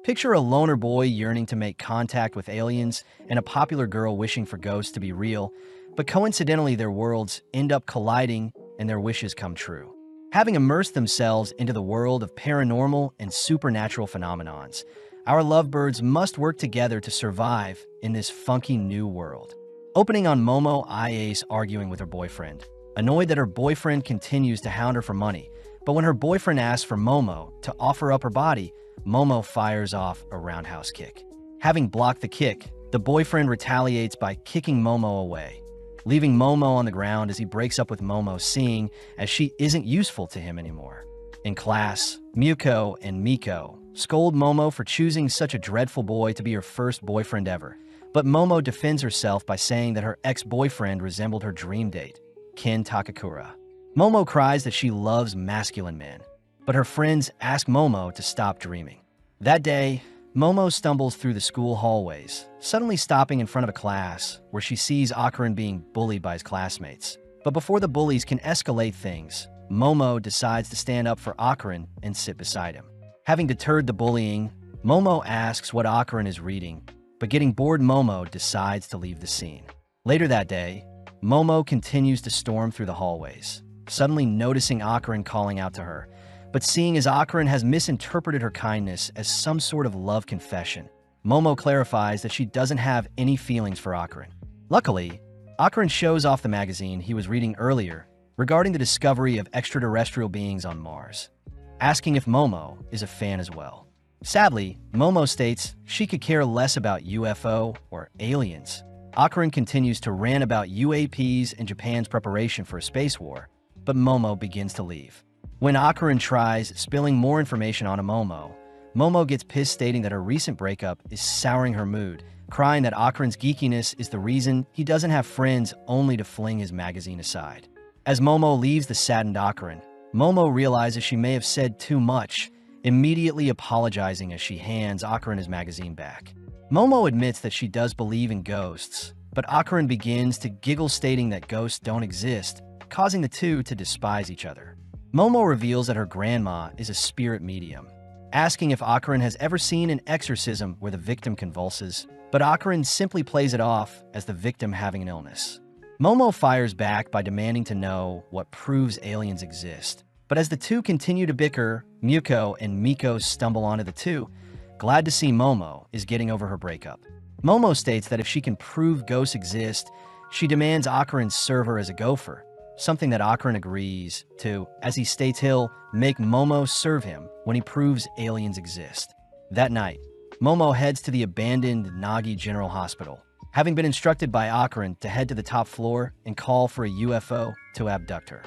Picture a loner boy yearning to make contact with aliens and a popular girl wishing for ghosts to be real, but coincidentally their worlds end up colliding and their wishes come true. Having immersed themselves into the world of paranormal and supernatural phenomenons, our lovebirds must work together to survive in this funky new world. Opening on Momo Iace arguing with her boyfriend. Annoyed that her boyfriend continues to hound her for money, but when her boyfriend asks for Momo to offer up her body, Momo fires off a roundhouse kick. Having blocked the kick, the boyfriend retaliates by kicking Momo away, leaving Momo on the ground as he breaks up with Momo, seeing as she isn't useful to him anymore. In class, Muko and Miko scold Momo for choosing such a dreadful boy to be her first boyfriend ever, but Momo defends herself by saying that her ex-boyfriend resembled her dream date, Ken Takakura. Momo cries that she loves masculine men, but her friends ask Momo to stop dreaming. That day, Momo stumbles through the school hallways, suddenly stopping in front of a class where she sees Akaran being bullied by his classmates. But before the bullies can escalate things, Momo decides to stand up for Akaran and sit beside him. Having deterred the bullying, Momo asks what Akaran is reading, but getting bored, Momo decides to leave the scene. Later that day, Momo continues to storm through the hallways, suddenly noticing Akaran calling out to her, but seeing as Akaran has misinterpreted her kindness as some sort of love confession, Momo clarifies that she doesn't have any feelings for Akaran. Luckily, Akaran shows off the magazine he was reading earlier regarding the discovery of extraterrestrial beings on Mars, asking if Momo is a fan as well. Sadly, Momo states she could care less about UFO or aliens. Akaran continues to rant about UAPs and Japan's preparation for a space war, but Momo begins to leave. When Akaran tries spilling more information on Momo, Momo gets pissed, stating that her recent breakup is souring her mood, crying that Akaran's geekiness is the reason he doesn't have friends, only to fling his magazine aside. As Momo leaves the saddened Akaran, Momo realizes she may have said too much, immediately apologizing as she hands Akaran his magazine back. Momo admits that she does believe in ghosts, but Akaran begins to giggle, stating that ghosts don't exist, causing the two to despise each other. Momo reveals that her grandma is a spirit medium, asking if Akaran has ever seen an exorcism where the victim convulses, but Akaran simply plays it off as the victim having an illness. Momo fires back by demanding to know what proves aliens exist, but as the two continue to bicker, Muko and Miko stumble onto the two, glad to see Momo is getting over her breakup. Momo states that if she can prove ghosts exist, she demands Akaran serve her as a gopher, something that Akaran agrees to, as he states he'll make Momo serve him when he proves aliens exist. That night, Momo heads to the abandoned Nagi General Hospital, having been instructed by Akaran to head to the top floor and call for a UFO to abduct her.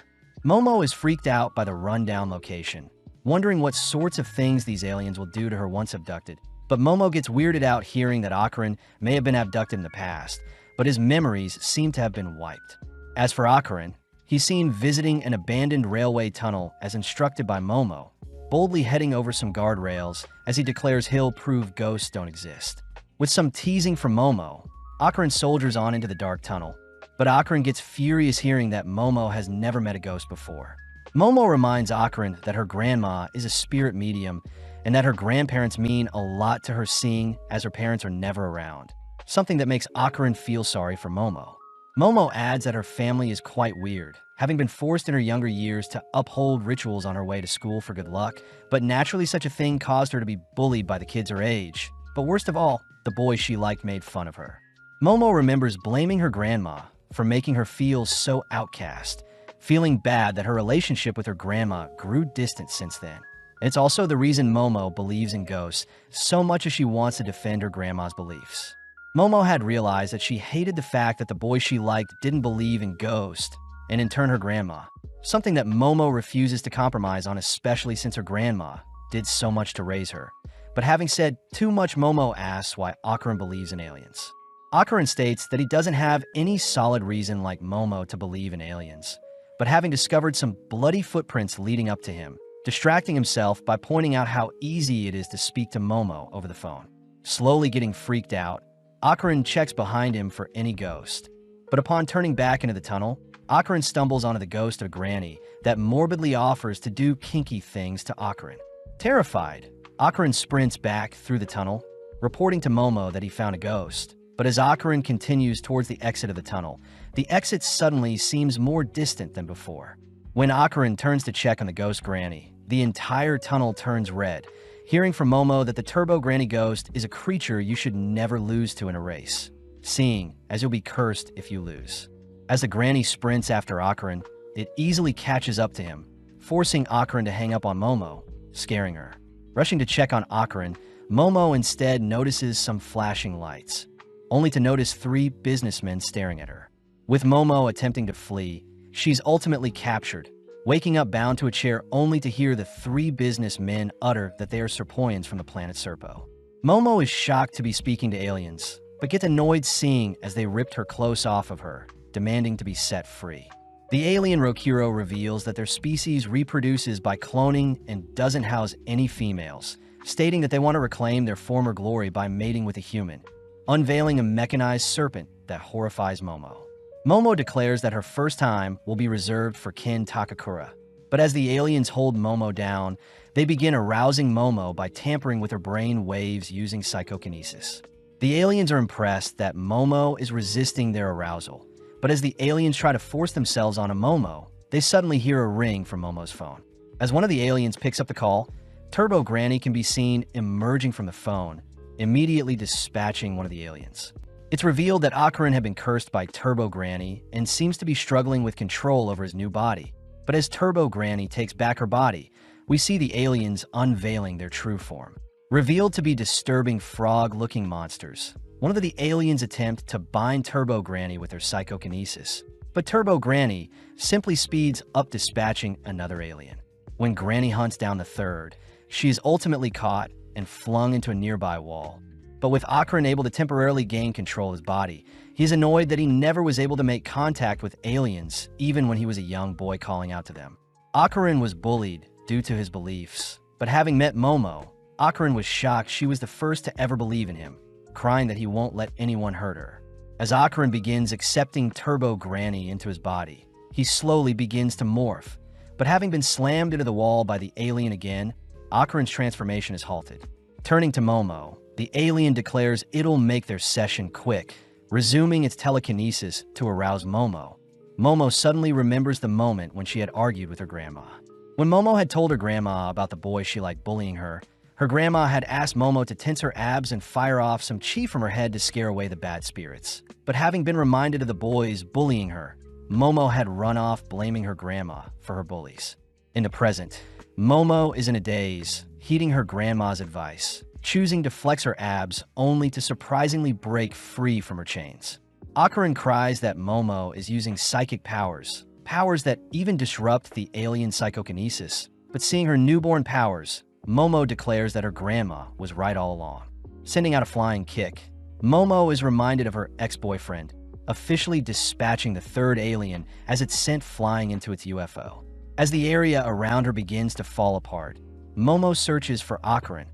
Momo is freaked out by the rundown location, wondering what sorts of things these aliens will do to her once abducted, but Momo gets weirded out hearing that Akaran may have been abducted in the past, but his memories seem to have been wiped. As for Akaran, he's seen visiting an abandoned railway tunnel as instructed by Momo, boldly heading over some guardrails as he declares he'll prove ghosts don't exist. With some teasing from Momo, Akaran soldiers on into the dark tunnel, but Akaran gets furious hearing that Momo has never met a ghost before. Momo reminds Akaran that her grandma is a spirit medium and that her grandparents mean a lot to her, seeing as her parents are never around, something that makes Akaran feel sorry for Momo. Momo adds that her family is quite weird, having been forced in her younger years to uphold rituals on her way to school for good luck, but naturally such a thing caused her to be bullied by the kids her age. But worst of all, the boys she liked made fun of her. Momo remembers blaming her grandma for making her feel so outcast, feeling bad that her relationship with her grandma grew distant since then. It's also the reason Momo believes in ghosts so much as she wants to defend her grandma's beliefs. Momo had realized that she hated the fact that the boy she liked didn't believe in ghosts, and in turn her grandma, something that Momo refuses to compromise on, especially since her grandma did so much to raise her. But having said too much, Momo asks why Akaran believes in aliens. Akaran states that he doesn't have any solid reason like Momo to believe in aliens, but having discovered some bloody footprints leading up to him, distracting himself by pointing out how easy it is to speak to Momo over the phone. Slowly getting freaked out, Akaran checks behind him for any ghost, but upon turning back into the tunnel, Akaran stumbles onto the ghost of Granny that morbidly offers to do kinky things to Akaran. Terrified, Akarin sprints back through the tunnel, reporting to Momo that he found a ghost. But as Akarin continues towards the exit of the tunnel, the exit suddenly seems more distant than before. When Akarin turns to check on the ghost granny, the entire tunnel turns red, hearing from Momo that the Turbo Granny ghost is a creature you should never lose to in a race, seeing as you'll be cursed if you lose. As the granny sprints after Akarin, it easily catches up to him, forcing Akarin to hang up on Momo, scaring her. Rushing to check on Akarin, Momo instead notices some flashing lights, only to notice 3 businessmen staring at her. With Momo attempting to flee, she's ultimately captured, waking up bound to a chair only to hear the 3 businessmen utter that they are Serpoians from the planet Serpo. Momo is shocked to be speaking to aliens, but gets annoyed seeing as they ripped her clothes off of her, demanding to be set free. The alien Rokuro reveals that their species reproduces by cloning and doesn't house any females, stating that they want to reclaim their former glory by mating with a human, unveiling a mechanized serpent that horrifies Momo. Momo declares that her first time will be reserved for Kin Takakura, but as the aliens hold Momo down, they begin arousing Momo by tampering with her brain waves using psychokinesis. The aliens are impressed that Momo is resisting their arousal, but as the aliens try to force themselves onto Momo, they suddenly hear a ring from Momo's phone. As one of the aliens picks up the call, Turbo Granny can be seen emerging from the phone, immediately dispatching one of the aliens. It's revealed that Akarin had been cursed by Turbo Granny and seems to be struggling with control over his new body. But as Turbo Granny takes back her body, we see the aliens unveiling their true form. Revealed to be disturbing frog-looking monsters, one of the aliens attempt to bind Turbo Granny with their psychokinesis, but Turbo Granny simply speeds up dispatching another alien. When Granny hunts down the third, she is ultimately caught and flung into a nearby wall. But with Akarin able to temporarily gain control of his body, he is annoyed that he never was able to make contact with aliens even when he was a young boy calling out to them. Akarin was bullied due to his beliefs, but having met Momo, Akarin was shocked she was the first to ever believe in him, crying that he won't let anyone hurt her. As Akarin begins accepting Turbo Granny into his body, he slowly begins to morph, but having been slammed into the wall by the alien again, Akarin's transformation is halted. Turning to Momo, the alien declares it'll make their session quick, resuming its telekinesis to arouse Momo. Momo suddenly remembers the moment when she had argued with her grandma. When Momo had told her grandma about the boy she liked bullying her, her grandma had asked Momo to tense her abs and fire off some chi from her head to scare away the bad spirits. But having been reminded of the boys bullying her, Momo had run off blaming her grandma for her bullies. In the present, Momo is in a daze, heeding her grandma's advice, choosing to flex her abs only to surprisingly break free from her chains. Akarin cries that Momo is using psychic powers, powers that even disrupt the alien psychokinesis, but seeing her newborn powers, Momo declares that her grandma was right all along. Sending out a flying kick, Momo is reminded of her ex-boyfriend, officially dispatching the third alien as it's sent flying into its UFO. As the area around her begins to fall apart, Momo searches for Akarin,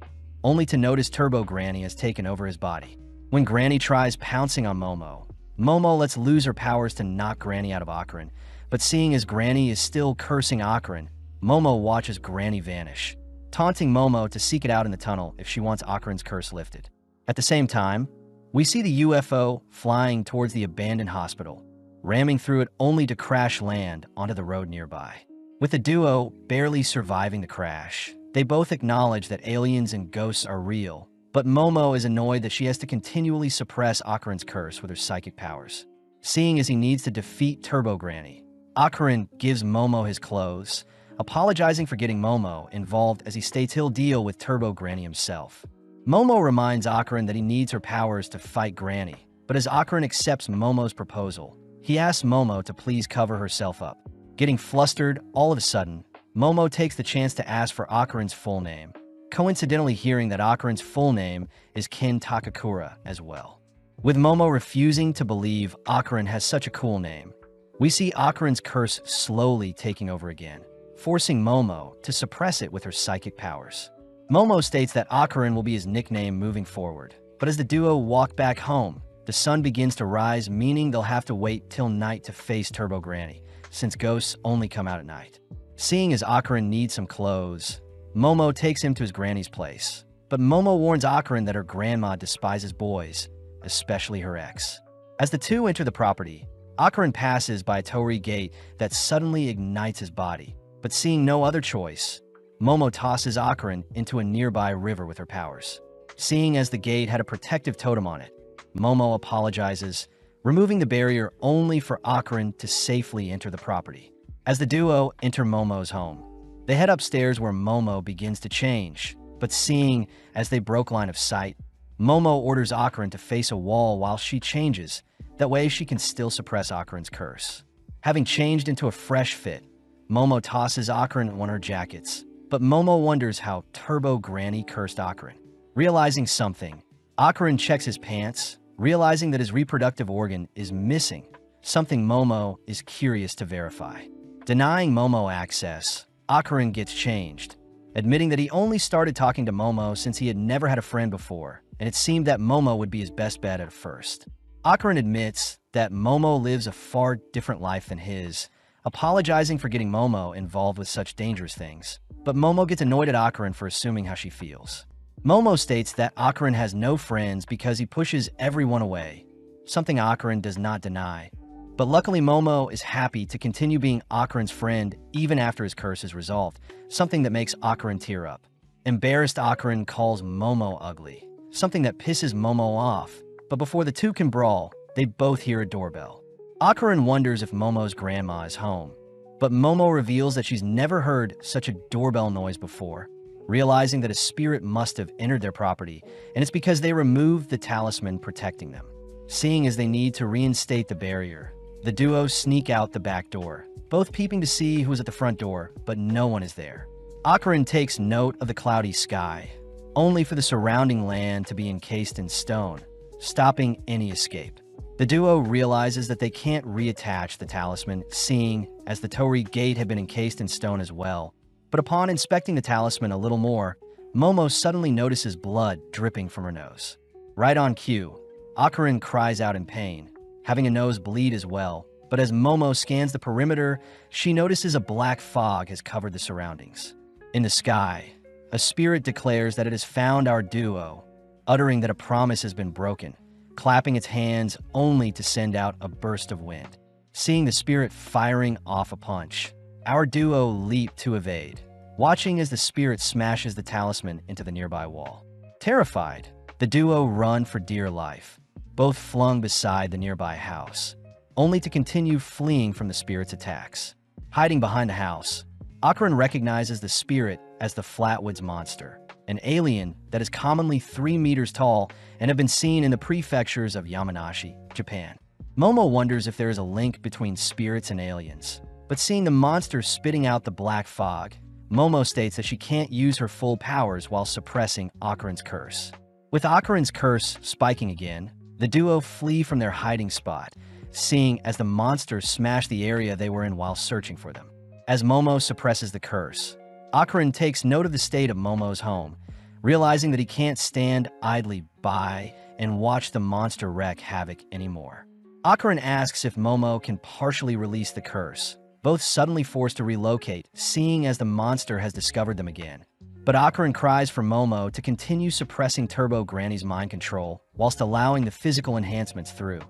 only to notice Turbo Granny has taken over his body. When Granny tries pouncing on Momo, Momo lets loose her powers to knock Granny out of Akarin, but seeing as Granny is still cursing Akarin, Momo watches Granny vanish, taunting Momo to seek it out in the tunnel if she wants Akarin's curse lifted. At the same time, we see the UFO flying towards the abandoned hospital, ramming through it only to crash land onto the road nearby. With the duo barely surviving the crash, they both acknowledge that aliens and ghosts are real, but Momo is annoyed that she has to continually suppress Akarin's curse with her psychic powers. Seeing as he needs to defeat Turbo Granny, Akarin gives Momo his clothes, apologizing for getting Momo involved as he states he'll deal with Turbo Granny himself. Momo reminds Akarin that he needs her powers to fight Granny, but as Akarin accepts Momo's proposal, he asks Momo to please cover herself up. Getting flustered, all of a sudden, Momo takes the chance to ask for Akarin's full name, coincidentally hearing that Akarin's full name is Kin Takakura as well. With Momo refusing to believe Akarin has such a cool name, we see Akarin's curse slowly taking over again, forcing Momo to suppress it with her psychic powers. Momo states that Akarin will be his nickname moving forward, but as the duo walk back home, the sun begins to rise, meaning they'll have to wait till night to face Turbo Granny, since ghosts only come out at night. Seeing as Akarin needs some clothes, Momo takes him to his granny's place. But Momo warns Akarin that her grandma despises boys, especially her ex. As the two enter the property, Akarin passes by a torii gate that suddenly ignites his body. But seeing no other choice, Momo tosses Akarin into a nearby river with her powers. Seeing as the gate had a protective totem on it, Momo apologizes, removing the barrier only for Akarin to safely enter the property. As the duo enter Momo's home, they head upstairs where Momo begins to change. But seeing as they broke line of sight, Momo orders Akarin to face a wall while she changes. That way she can still suppress Akarin's curse. Having changed into a fresh fit, Momo tosses Akarin one of her jackets. But Momo wonders how Turbo Granny cursed Akarin. Realizing something, Akarin checks his pants, realizing that his reproductive organ is missing, something Momo is curious to verify. Denying Momo access, Akarin gets changed, admitting that he only started talking to Momo since he had never had a friend before, and it seemed that Momo would be his best bet at first. Akarin admits that Momo lives a far different life than his, apologizing for getting Momo involved with such dangerous things. But Momo gets annoyed at Akarin for assuming how she feels. Momo states that Akarin has no friends because he pushes everyone away, something Akarin does not deny. But luckily Momo is happy to continue being Akarin's friend even after his curse is resolved, something that makes Akarin tear up. Embarrassed Akarin calls Momo ugly, something that pisses Momo off. But before the two can brawl, they both hear a doorbell. Akarin wonders if Momo's grandma is home, but Momo reveals that she's never heard such a doorbell noise before, realizing that a spirit must have entered their property, and it's because they removed the talisman protecting them. Seeing as they need to reinstate the barrier, the duo sneak out the back door, both peeping to see who is at the front door, but no one is there. Akarin takes note of the cloudy sky, only for the surrounding land to be encased in stone, stopping any escape. The duo realizes that they can't reattach the talisman, seeing as the torii gate had been encased in stone as well. But upon inspecting the talisman a little more, Momo suddenly notices blood dripping from her nose. Right on cue, Akarin cries out in pain, having a nose bleed as well. But as Momo scans the perimeter, she notices a black fog has covered the surroundings. In the sky, a spirit declares that it has found our duo, uttering that a promise has been broken, clapping its hands only to send out a burst of wind. Seeing the spirit firing off a punch, our duo leap to evade, watching as the spirit smashes the talisman into the nearby wall. Terrified, the duo run for dear life, both flung beside the nearby house, only to continue fleeing from the spirit's attacks. Hiding behind the house, Akarin recognizes the spirit as the Flatwoods Monster, an alien that is commonly 3 meters tall and have been seen in the prefectures of Yamanashi, Japan. Momo wonders if there is a link between spirits and aliens, but seeing the monster spitting out the black fog, Momo states that she can't use her full powers while suppressing Akarin's curse. With Akarin's curse spiking again, the duo flee from their hiding spot, seeing as the monster smashed the area they were in while searching for them. As Momo suppresses the curse, Akarin takes note of the state of Momo's home, realizing that he can't stand idly by and watch the monster wreak havoc anymore. Akarin asks if Momo can partially release the curse, both suddenly forced to relocate, seeing as the monster has discovered them again. But Akarin cries for Momo to continue suppressing Turbo Granny's mind control whilst allowing the physical enhancements through.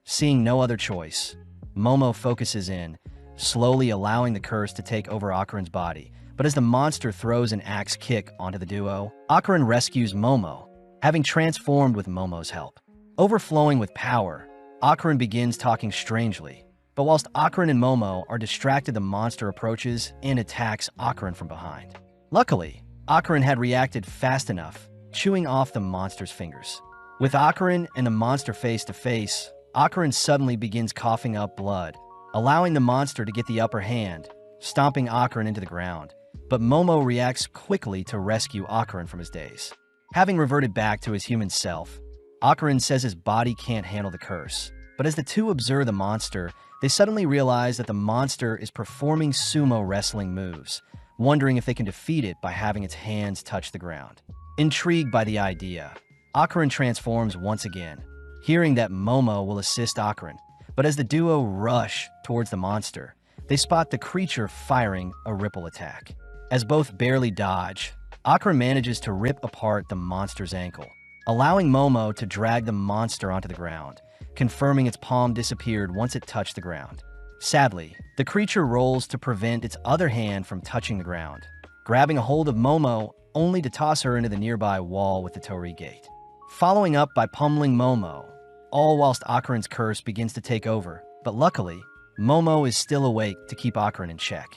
Seeing no other choice, Momo focuses in, slowly allowing the curse to take over Akarin's body. But as the monster throws an axe kick onto the duo, Akarin rescues Momo, having transformed with Momo's help. Overflowing with power, Akarin begins talking strangely. But whilst Akarin and Momo are distracted, the monster approaches and attacks Akarin from behind. Luckily, Akarin had reacted fast enough, chewing off the monster's fingers. With Akarin and the monster face to face, Akarin suddenly begins coughing up blood, allowing the monster to get the upper hand, stomping Akarin into the ground. But Momo reacts quickly to rescue Akarin from his daze. Having reverted back to his human self, Akarin says his body can't handle the curse. But as the two observe the monster, they suddenly realize that the monster is performing sumo wrestling moves, wondering if they can defeat it by having its hands touch the ground. Intrigued by the idea, Akarin transforms once again, hearing that Momo will assist Akarin. But as the duo rush towards the monster, they spot the creature firing a ripple attack. As both barely dodge, Akron manages to rip apart the monster's ankle, allowing Momo to drag the monster onto the ground, confirming its palm disappeared once it touched the ground. Sadly, the creature rolls to prevent its other hand from touching the ground, grabbing a hold of Momo only to toss her into the nearby wall with the torii gate. Following up by pummeling Momo, all whilst Akron's curse begins to take over, but luckily, Momo is still awake to keep Akron in check.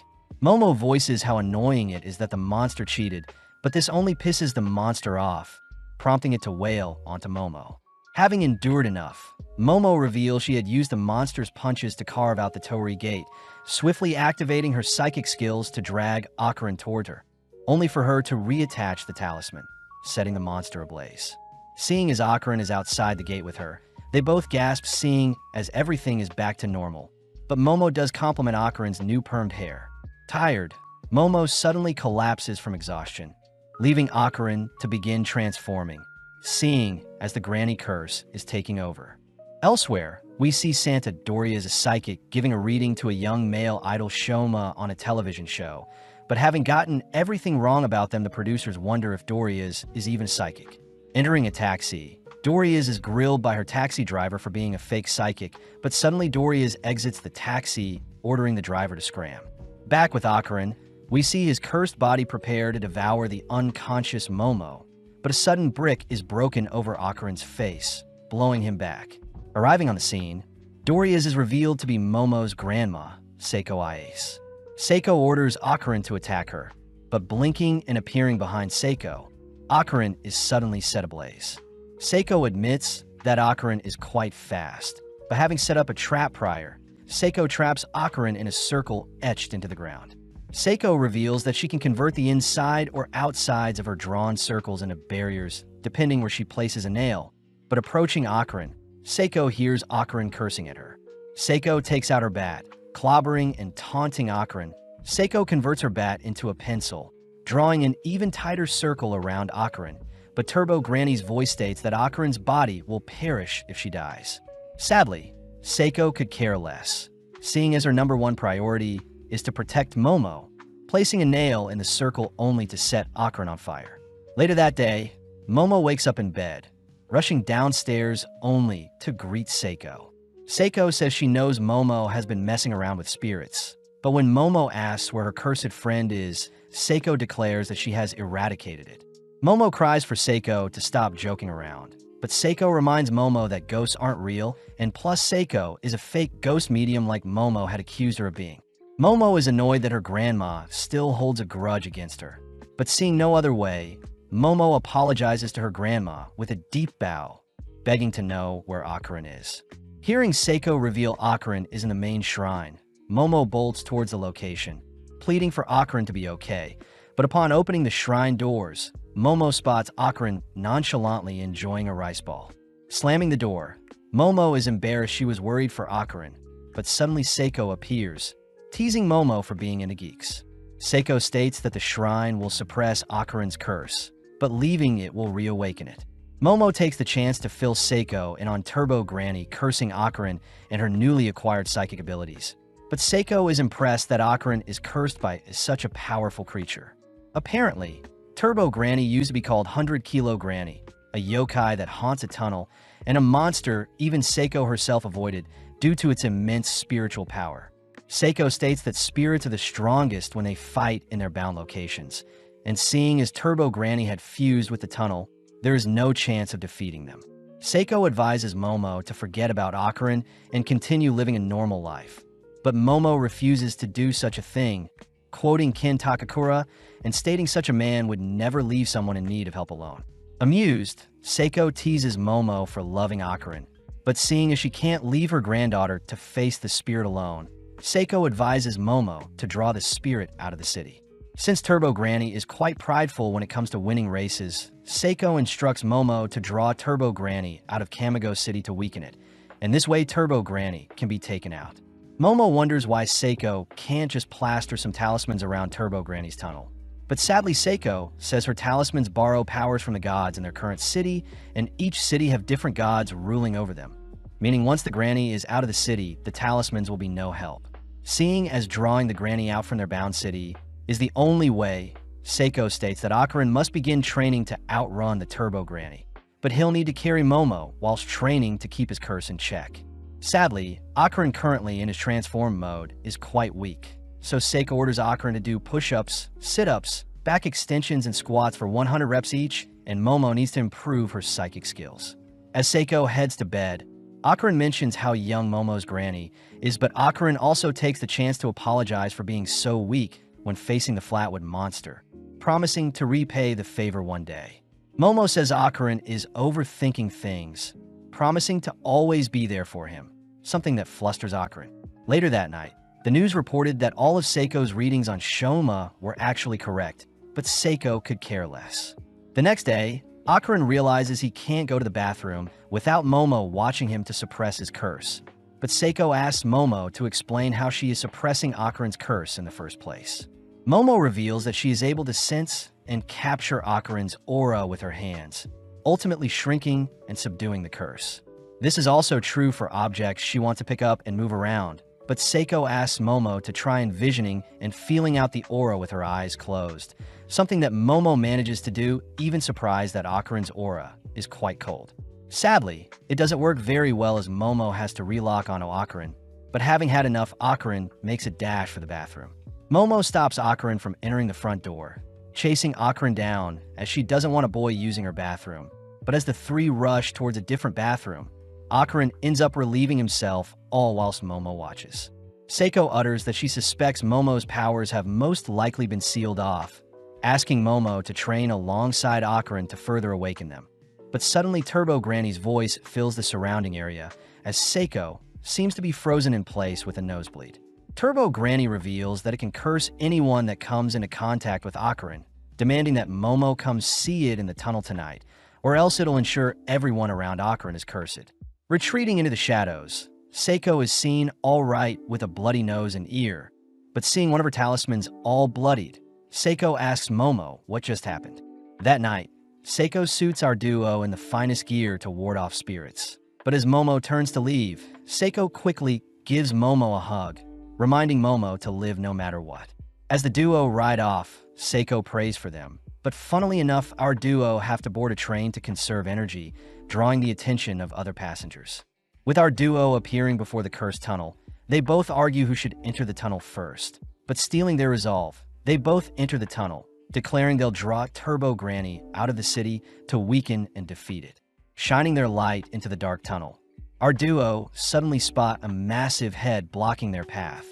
Momo voices how annoying it is that the monster cheated, but this only pisses the monster off, prompting it to wail onto Momo. Having endured enough, Momo reveals she had used the monster's punches to carve out the torii gate, swiftly activating her psychic skills to drag Akron toward her, only for her to reattach the talisman, setting the monster ablaze. Seeing as Akron is outside the gate with her, they both gasp, seeing as everything is back to normal. But Momo does compliment Akron's new permed hair. Tired, Momo suddenly collapses from exhaustion, leaving Akron to begin transforming, seeing as the granny curse is taking over. Elsewhere, we see Santa Doria as a psychic giving a reading to a young male idol Shoma on a television show, but having gotten everything wrong about them, the producers wonder if Doria's is even psychic. Entering a taxi, Doria's is grilled by her taxi driver for being a fake psychic, but suddenly Doria's exits the taxi, ordering the driver to scram. Back with Akron, we see his cursed body prepare to devour the unconscious Momo, but a sudden brick is broken over Akron's face, blowing him back. Arriving on the scene, Doria's is revealed to be Momo's grandma, Seiko Iase. Seiko orders Akron to attack her, but blinking and appearing behind Seiko, Akron is suddenly set ablaze. Seiko admits that Akron is quite fast, but having set up a trap prior, Seiko traps Akron in a circle etched into the ground. Seiko reveals that she can convert the inside or outsides of her drawn circles into barriers, depending where she places a nail. But approaching Akron, Seiko hears Akron cursing at her. Seiko takes out her bat, clobbering and taunting Akron. Seiko converts her bat into a pencil, drawing an even tighter circle around Akron, but Turbo Granny's voice states that Akron's body will perish if she dies. Sadly, Seiko could care less, seeing as her #1 priority is to protect Momo, placing a nail in the circle only to set Akron on fire. Later that day, Momo wakes up in bed, rushing downstairs only to greet Seiko. Seiko says she knows Momo has been messing around with spirits, but when Momo asks where her cursed friend is, Seiko declares that she has eradicated it. Momo cries for Seiko to stop joking around, but Seiko reminds Momo that ghosts aren't real, and plus Seiko is a fake ghost medium like Momo had accused her of being. Momo is annoyed that her grandma still holds a grudge against her, but seeing no other way, Momo apologizes to her grandma with a deep bow, begging to know where Akron is. Hearing Seiko reveal Akron is in the main shrine, Momo bolts towards the location, pleading for Akron to be okay, but upon opening the shrine doors, Momo spots Akron nonchalantly enjoying a rice ball. Slamming the door, Momo is embarrassed she was worried for Akron, but suddenly Seiko appears, teasing Momo for being into geeks. Seiko states that the shrine will suppress Akron's curse, but leaving it will reawaken it. Momo takes the chance to fill Seiko and on Turbo Granny, cursing Akron and her newly acquired psychic abilities. But Seiko is impressed that Akron is cursed by such a powerful creature. Apparently, Turbo Granny used to be called 100 Kilo Granny, a yokai that haunts a tunnel, and a monster even Seiko herself avoided due to its immense spiritual power. Seiko states that spirits are the strongest when they fight in their bound locations, and seeing as Turbo Granny had fused with the tunnel, there is no chance of defeating them. Seiko advises Momo to forget about Akron and continue living a normal life. But Momo refuses to do such a thing, quoting Ken Takakura and stating such a man would never leave someone in need of help alone. Amused, Seiko teases Momo for loving Akron, but seeing as she can't leave her granddaughter to face the spirit alone, Seiko advises Momo to draw the spirit out of the city. Since Turbo Granny is quite prideful when it comes to winning races, Seiko instructs Momo to draw Turbo Granny out of Kamigo City to weaken it, and this way Turbo Granny can be taken out. Momo wonders why Seiko can't just plaster some talismans around Turbo Granny's tunnel. But sadly, Seiko says her talismans borrow powers from the gods in their current city, and each city have different gods ruling over them. Meaning once the Granny is out of the city, the talismans will be no help. Seeing as drawing the Granny out from their bound city, is the only way. Seiko states that Akarin must begin training to outrun the Turbo Granny, but he'll need to carry Momo whilst training to keep his curse in check. Sadly, Akarin currently in his transform mode is quite weak, so Seiko orders Akarin to do push-ups, sit-ups, back extensions, and squats for 100 reps each, and Momo needs to improve her psychic skills. As Seiko heads to bed, Akarin mentions how young Momo's granny is, but Akarin also takes the chance to apologize for being so weak when facing the Flatwood monster, promising to repay the favor one day. Momo says Akarin is overthinking things, promising to always be there for him, something that flusters Akarin. Later that night, the news reported that all of Seiko's readings on Shoma were actually correct, but Seiko could care less. The next day, Akarin realizes he can't go to the bathroom without Momo watching him to suppress his curse. But Seiko asks Momo to explain how she is suppressing Akarin's curse in the first place. Momo reveals that she is able to sense and capture Akarin's aura with her hands, ultimately shrinking and subduing the curse. This is also true for objects she wants to pick up and move around, but Seiko asks Momo to try envisioning and feeling out the aura with her eyes closed, something that Momo manages to do, even surprised that Akarin's aura is quite cold. Sadly, it doesn't work very well as Momo has to relock onto Akarin, but having had enough, Akarin makes a dash for the bathroom. Momo stops Akarin from entering the front door, chasing Akarin down as she doesn't want a boy using her bathroom. But as the three rush towards a different bathroom, Akarin ends up relieving himself, all whilst Momo watches. Seiko utters that she suspects Momo's powers have most likely been sealed off, asking Momo to train alongside Akarin to further awaken them. But suddenly Turbo Granny's voice fills the surrounding area, as Seiko seems to be frozen in place with a nosebleed. Turbo Granny reveals that it can curse anyone that comes into contact with Akarin, demanding that Momo come see it in the tunnel tonight, or else it'll ensure everyone around Akarin is cursed. Retreating into the shadows, Seiko is seen all right with a bloody nose and ear, but seeing one of her talismans all bloodied, Seiko asks Momo what just happened. That night, Seiko suits our duo in the finest gear to ward off spirits. But as Momo turns to leave, Seiko quickly gives Momo a hug, reminding Momo to live no matter what. As the duo ride off, Seiko prays for them, but funnily enough, our duo have to board a train to conserve energy, drawing the attention of other passengers. With our duo appearing before the cursed tunnel, they both argue who should enter the tunnel first. But stealing their resolve, they both enter the tunnel, declaring they'll draw Turbo Granny out of the city to weaken and defeat it. Shining their light into the dark tunnel, our duo suddenly spot a massive head blocking their path,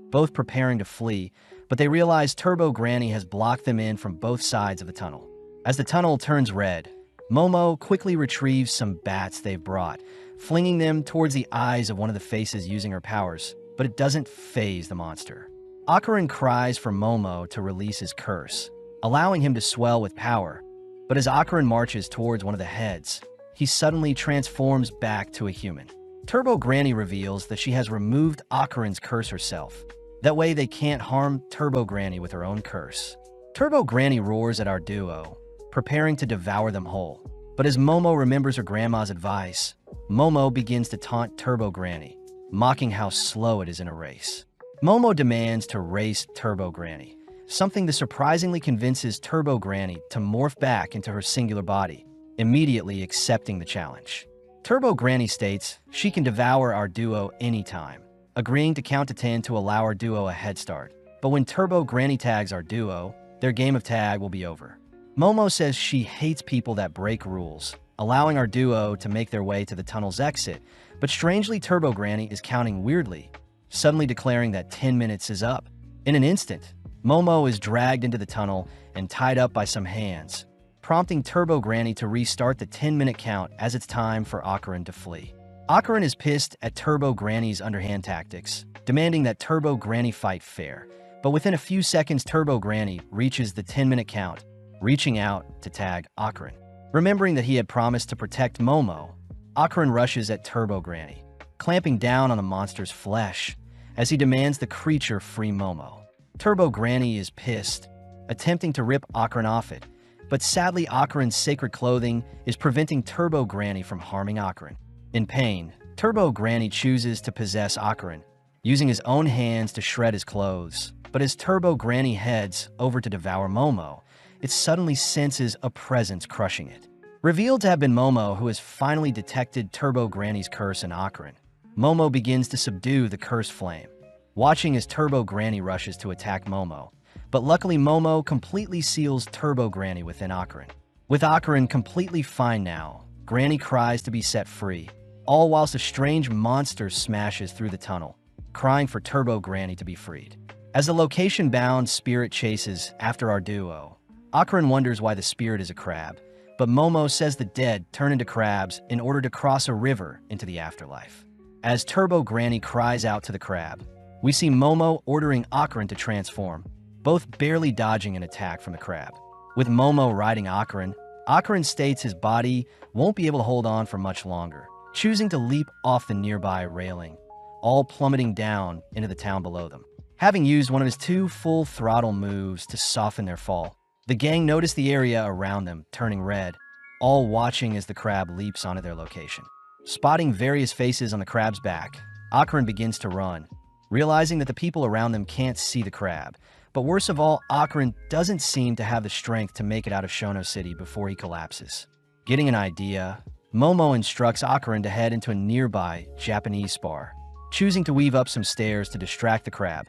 both preparing to flee, but they realize Turbo Granny has blocked them in from both sides of the tunnel. As the tunnel turns red, Momo quickly retrieves some bats they've brought, flinging them towards the eyes of one of the faces using her powers, but it doesn't faze the monster. Akarin cries for Momo to release his curse, allowing him to swell with power, but as Akarin marches towards one of the heads, he suddenly transforms back to a human. Turbo Granny reveals that she has removed Akarin's curse herself. That way they can't harm Turbo Granny with her own curse. Turbo Granny roars at our duo, preparing to devour them whole. But as Momo remembers her grandma's advice, Momo begins to taunt Turbo Granny, mocking how slow it is in a race. Momo demands to race Turbo Granny, something that surprisingly convinces Turbo Granny to morph back into her singular body, immediately accepting the challenge. Turbo Granny states she can devour our duo anytime, agreeing to count to 10 to allow our duo a head start. But when Turbo Granny tags our duo, their game of tag will be over. Momo says she hates people that break rules, allowing our duo to make their way to the tunnel's exit, but strangely Turbo Granny is counting weirdly, suddenly declaring that 10 minutes is up. In an instant, Momo is dragged into the tunnel and tied up by some hands, prompting Turbo Granny to restart the 10-minute count as it's time for Akarin to flee. Akarin is pissed at Turbo Granny's underhand tactics, demanding that Turbo Granny fight fair. But within a few seconds, Turbo Granny reaches the 10-minute count, reaching out to tag Akarin. Remembering that he had promised to protect Momo, Akarin rushes at Turbo Granny, clamping down on the monster's flesh as he demands the creature free Momo. Turbo Granny is pissed, attempting to rip Akarin off it, but sadly Akarin's sacred clothing is preventing Turbo Granny from harming Akarin. In pain, Turbo Granny chooses to possess Akarin, using his own hands to shred his clothes, But as Turbo Granny heads over to devour Momo, it suddenly senses a presence crushing it. Revealed to have been Momo, who has finally detected Turbo Granny's curse in Akron, Momo begins to subdue the cursed flame, watching as Turbo Granny rushes to attack Momo. But luckily, Momo completely seals Turbo Granny within Akron. With Akron completely fine now, Granny cries to be set free, all whilst a strange monster smashes through the tunnel, crying for Turbo Granny to be freed. As the location-bound spirit chases after our duo, Akron wonders why the spirit is a crab, but Momo says the dead turn into crabs in order to cross a river into the afterlife. As Turbo Granny cries out to the crab, we see Momo ordering Akron to transform, both barely dodging an attack from the crab. With Momo riding Akron, Akron states his body won't be able to hold on for much longer, choosing to leap off the nearby railing, all plummeting down into the town below them. Having used one of his 2 full throttle moves to soften their fall, the gang notice the area around them turning red, all watching as the crab leaps onto their location. Spotting various faces on the crab's back, Akron begins to run, realizing that the people around them can't see the crab. But worst of all, Akron doesn't seem to have the strength to make it out of Shono City before he collapses. Getting an idea, Momo instructs Akron to head into a nearby Japanese bar, choosing to weave up some stairs to distract the crab,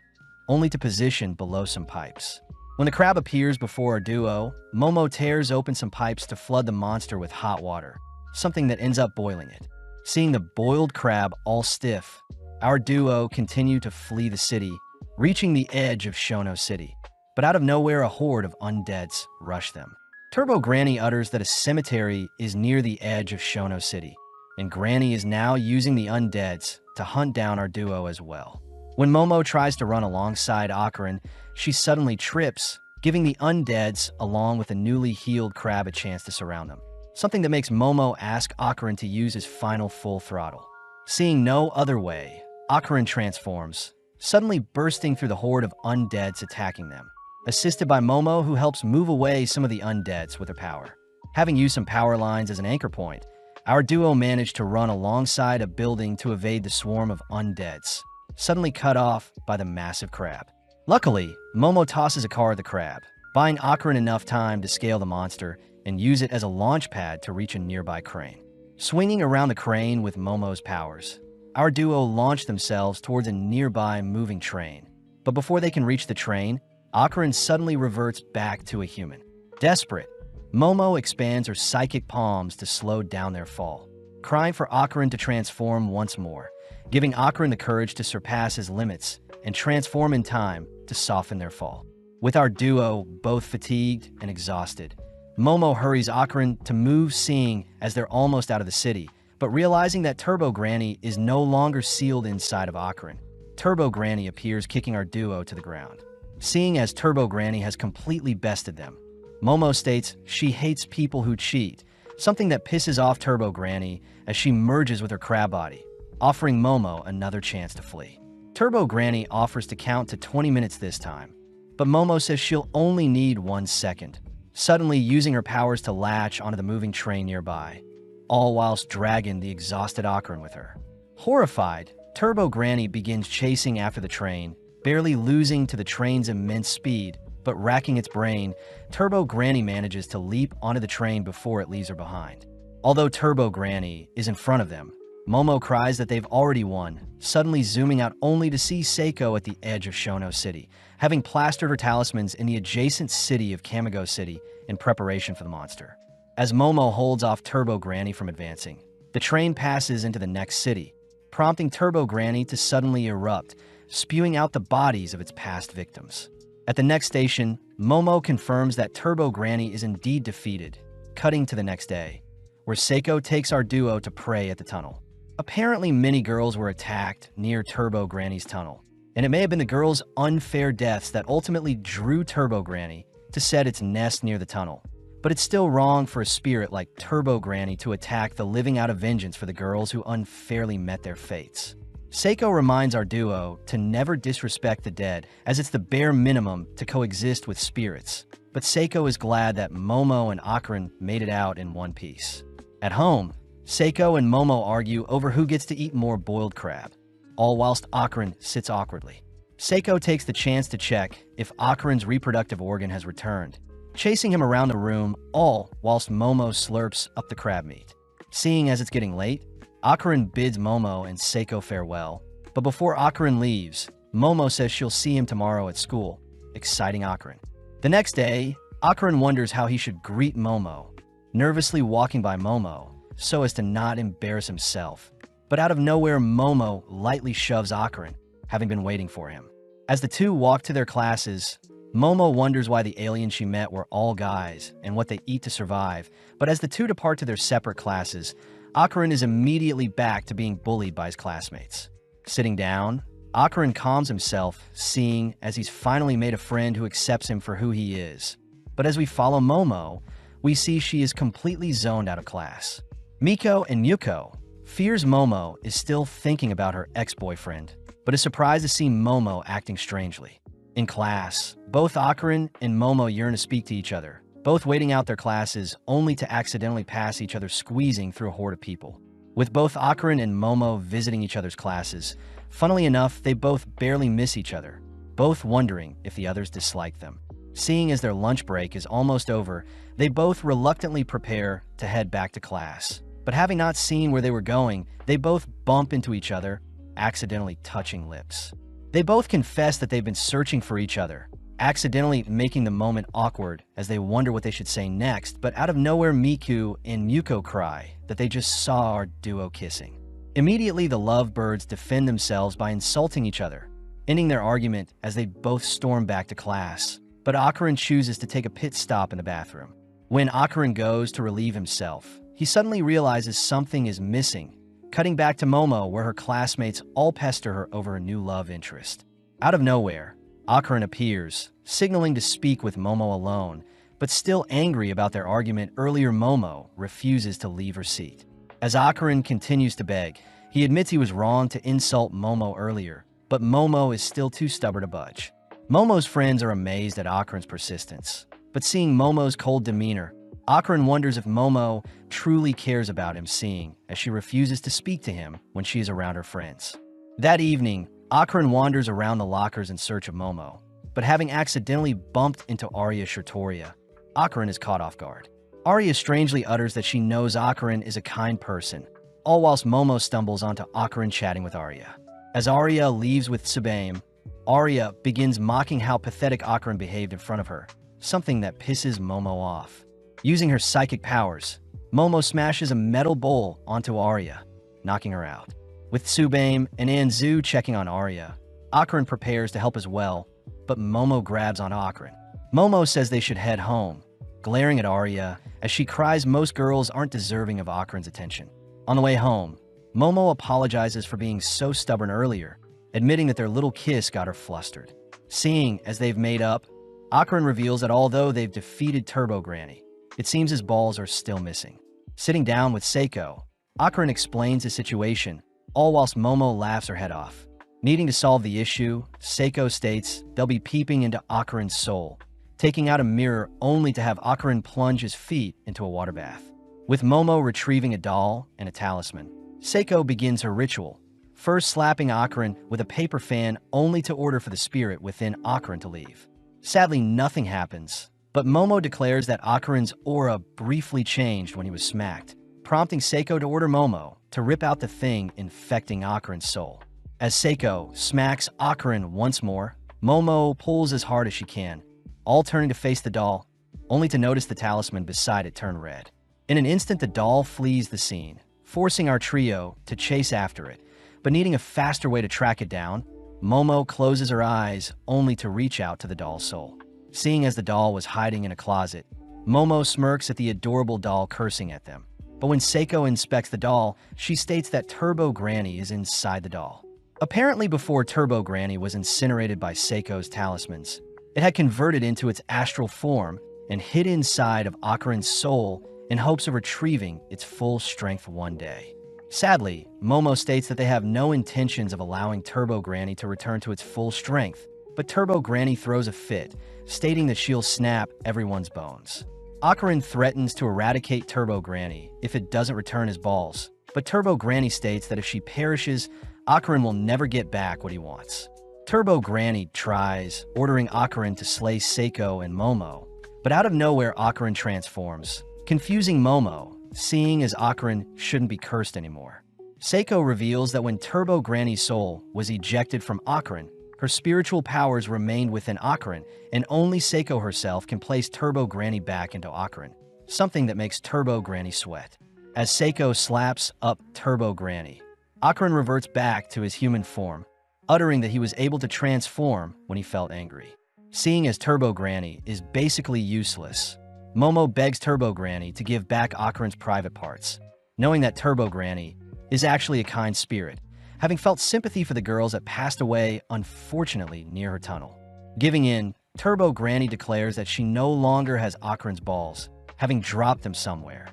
only to position below some pipes. When the crab appears before our duo, Momo tears open some pipes to flood the monster with hot water, something that ends up boiling it. Seeing the boiled crab all stiff, our duo continue to flee the city, reaching the edge of Shono City. But out of nowhere, a horde of undeads rush them. Turbo Granny utters that a cemetery is near the edge of Shono City, and Granny is now using the undeads to hunt down our duo as well. When Momo tries to run alongside Akron, she suddenly trips, giving the undeads, along with a newly healed crab, a chance to surround them. Something that makes Momo ask Akron to use his final full throttle. Seeing no other way, Akron transforms, suddenly bursting through the horde of undeads attacking them, assisted by Momo, who helps move away some of the undeads with her power. Having used some power lines as an anchor point, our duo managed to run alongside a building to evade the swarm of undeads, suddenly cut off by the massive crab. Luckily, Momo tosses a car at the crab, buying Akron enough time to scale the monster and use it as a launch pad to reach a nearby crane. Swinging around the crane with Momo's powers, our duo launch themselves towards a nearby moving train. But before they can reach the train, Akron suddenly reverts back to a human. Desperate, Momo expands her psychic palms to slow down their fall, crying for Akron to transform once more, giving Akron the courage to surpass his limits and transform in time to soften their fall. With our duo both fatigued and exhausted, Momo hurries Akron to move, seeing as they're almost out of the city, but realizing that Turbo Granny is no longer sealed inside of Akron. Turbo Granny appears, kicking our duo to the ground. Seeing as Turbo Granny has completely bested them, Momo states she hates people who cheat, something that pisses off Turbo Granny as she merges with her crab body, offering Momo another chance to flee. Turbo Granny offers to count to 20 minutes this time, but Momo says she'll only need 1 second, suddenly using her powers to latch onto the moving train nearby, all whilst dragging the exhausted Akron with her. Horrified, Turbo Granny begins chasing after the train, barely losing to the train's immense speed, but racking its brain, Turbo Granny manages to leap onto the train before it leaves her behind. Although Turbo Granny is in front of them, Momo cries that they've already won, suddenly zooming out only to see Seiko at the edge of Shono City, having plastered her talismans in the adjacent city of Kamigo City in preparation for the monster. As Momo holds off Turbo Granny from advancing, the train passes into the next city, prompting Turbo Granny to suddenly erupt, spewing out the bodies of its past victims. At the next station, Momo confirms that Turbo Granny is indeed defeated, cutting to the next day, where Seiko takes our duo to pray at the tunnel. Apparently, many girls were attacked near Turbo Granny's tunnel, and it may have been the girls' unfair deaths that ultimately drew Turbo Granny to set its nest near the tunnel. But it's still wrong for a spirit like Turbo Granny to attack the living out of vengeance for the girls who unfairly met their fates. Seiko reminds our duo to never disrespect the dead, as it's the bare minimum to coexist with spirits. But Seiko is glad that Momo and Akron made it out in one piece. At home, Seiko and Momo argue over who gets to eat more boiled crab, all whilst Akron sits awkwardly. Seiko takes the chance to check if Akarin's reproductive organ has returned, chasing him around the room, all whilst Momo slurps up the crab meat. Seeing as it's getting late, Akarin bids Momo and Seiko farewell, but before Akarin leaves, Momo says she'll see him tomorrow at school, exciting Akarin. The next day, Akarin wonders how he should greet Momo, nervously walking by Momo so as to not embarrass himself. But out of nowhere, Momo lightly shoves Akarin, having been waiting for him. As the two walk to their classes, Momo wonders why the aliens she met were all guys and what they eat to survive, but as the two depart to their separate classes, Akarin is immediately back to being bullied by his classmates. Sitting down, Akarin calms himself, seeing as he's finally made a friend who accepts him for who he is. But as we follow Momo, we see she is completely zoned out of class. Miko and Yuko fears Momo is still thinking about her ex-boyfriend, but is surprised to see Momo acting strangely. In class, both Akarin and Momo yearn to speak to each other, both waiting out their classes only to accidentally pass each other squeezing through a horde of people. With both Akarin and Momo visiting each other's classes, funnily enough, they both barely miss each other, both wondering if the others dislike them. Seeing as their lunch break is almost over, they both reluctantly prepare to head back to class. But having not seen where they were going, they both bump into each other, accidentally touching lips. They both confess that they've been searching for each other, accidentally making the moment awkward as they wonder what they should say next, but out of nowhere Miku and Yuko cry that they just saw our duo kissing. Immediately the lovebirds defend themselves by insulting each other, ending their argument as they both storm back to class. But Akarin chooses to take a pit stop in the bathroom. When Akarin goes to relieve himself, he suddenly realizes something is missing, cutting back to Momo where her classmates all pester her over a new love interest. Out of nowhere, Akarin appears, signaling to speak with Momo alone, but still angry about their argument earlier. Momo refuses to leave her seat. As Akarin continues to beg, he admits he was wrong to insult Momo earlier, but Momo is still too stubborn to budge. Momo's friends are amazed at Akarin's persistence, but seeing Momo's cold demeanor, Akarin wonders if Momo truly cares about him, seeing as she refuses to speak to him when she is around her friends. That evening, Akarin wanders around the lockers in search of Momo, but having accidentally bumped into Arya Shirtoria, Akarin is caught off guard. Arya strangely utters that she knows Akarin is a kind person, all whilst Momo stumbles onto Akarin chatting with Arya. As Arya leaves with Tsubame, Arya begins mocking how pathetic Akarin behaved in front of her, something that pisses Momo off. Using her psychic powers, Momo smashes a metal bowl onto Arya, knocking her out. With Tsubame and Anzu checking on Arya, Akarin prepares to help as well, but Momo grabs on Akarin. Momo says they should head home, glaring at Arya as she cries most girls aren't deserving of Akarin's attention. On the way home, Momo apologizes for being so stubborn earlier, admitting that their little kiss got her flustered. Seeing as they've made up, Akarin reveals that although they've defeated Turbo Granny, it seems his balls are still missing. Sitting down with Seiko, Akarin explains the situation, all whilst Momo laughs her head off. Needing to solve the issue, Seiko states they'll be peeping into Akarin's soul, taking out a mirror only to have Akarin plunge his feet into a water bath. With Momo retrieving a doll and a talisman, Seiko begins her ritual, first slapping Akarin with a paper fan only to order for the spirit within Akarin to leave. Sadly, nothing happens, but Momo declares that Akarin's aura briefly changed when he was smacked, prompting Seiko to order Momo to rip out the thing infecting Akarin's soul. As Seiko smacks Akarin once more, Momo pulls as hard as she can, all turning to face the doll, only to notice the talisman beside it turn red. In an instant, the doll flees the scene, forcing our trio to chase after it, but needing a faster way to track it down, Momo closes her eyes only to reach out to the doll's soul. Seeing as the doll was hiding in a closet, Momo smirks at the adorable doll, cursing at them. But when Seiko inspects the doll, she states that Turbo Granny is inside the doll. Apparently before Turbo Granny was incinerated by Seiko's talismans, it had converted into its astral form and hid inside of Akarin's soul in hopes of retrieving its full strength one day. Sadly, Momo states that they have no intentions of allowing Turbo Granny to return to its full strength, but Turbo Granny throws a fit, stating that she'll snap everyone's bones. Akarin threatens to eradicate Turbo Granny if it doesn't return his balls, but Turbo Granny states that if she perishes, Akarin will never get back what he wants. Turbo Granny tries, ordering Akarin to slay Seiko and Momo, but out of nowhere Akarin transforms, confusing Momo, seeing as Akarin shouldn't be cursed anymore. Seiko reveals that when Turbo Granny's soul was ejected from Akarin, her spiritual powers remained within Akarin, and only Seiko herself can place Turbo Granny back into Akarin, something that makes Turbo Granny sweat. As Seiko slaps up Turbo Granny, Akarin reverts back to his human form, uttering that he was able to transform when he felt angry. Seeing as Turbo Granny is basically useless, Momo begs Turbo Granny to give back Akarin's private parts, knowing that Turbo Granny is actually a kind spirit, having felt sympathy for the girls that passed away, unfortunately, near her tunnel. Giving in, Turbo Granny declares that she no longer has Akarin's balls, having dropped them somewhere.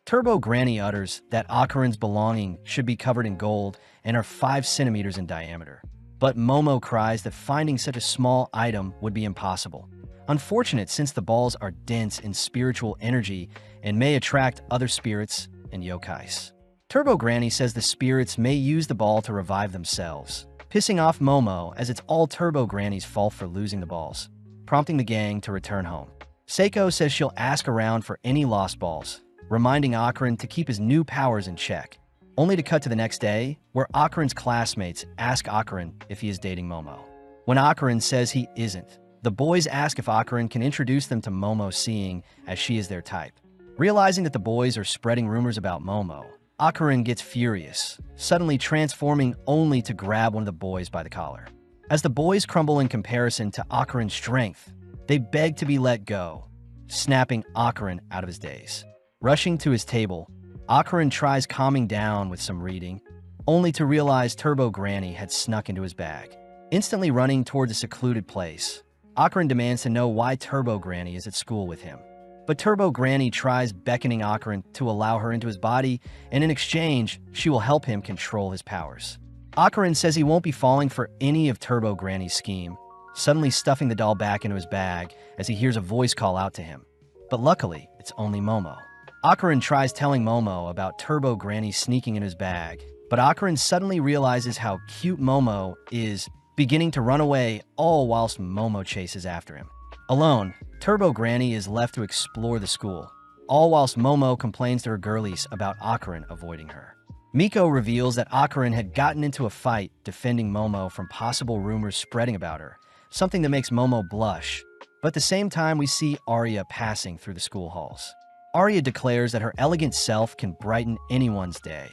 Turbo Granny utters that Akarin's belonging should be covered in gold and are 5 centimeters in diameter. But Momo cries that finding such a small item would be impossible. Unfortunate since the balls are dense in spiritual energy and may attract other spirits and yokais. Turbo Granny says the spirits may use the ball to revive themselves, pissing off Momo as it's all Turbo Granny's fault for losing the balls, prompting the gang to return home. Seiko says she'll ask around for any lost balls, reminding Akarin to keep his new powers in check, only to cut to the next day, where Akarin's classmates ask Akarin if he is dating Momo. When Akarin says he isn't, the boys ask if Akarin can introduce them to Momo, seeing as she is their type. Realizing that the boys are spreading rumors about Momo, Akarin gets furious, suddenly transforming only to grab one of the boys by the collar. As the boys crumble in comparison to Akarin's strength, they beg to be let go, snapping Akarin out of his daze. Rushing to his table, Akarin tries calming down with some reading, only to realize Turbo Granny had snuck into his bag. Instantly running toward a secluded place, Akarin demands to know why Turbo Granny is at school with him. But Turbo Granny tries beckoning Akarin to allow her into his body, and in exchange, she will help him control his powers. Akarin says he won't be falling for any of Turbo Granny's scheme, suddenly stuffing the doll back into his bag as he hears a voice call out to him. But luckily, it's only Momo. Akarin tries telling Momo about Turbo Granny sneaking in his bag, but Akarin suddenly realizes how cute Momo is, beginning to run away, all whilst Momo chases after him. Alone, Turbo Granny is left to explore the school, all whilst Momo complains to her girlies about Akarin avoiding her. Miko reveals that Akarin had gotten into a fight defending Momo from possible rumors spreading about her, something that makes Momo blush, but at the same time we see Arya passing through the school halls. Arya declares that her elegant self can brighten anyone's day.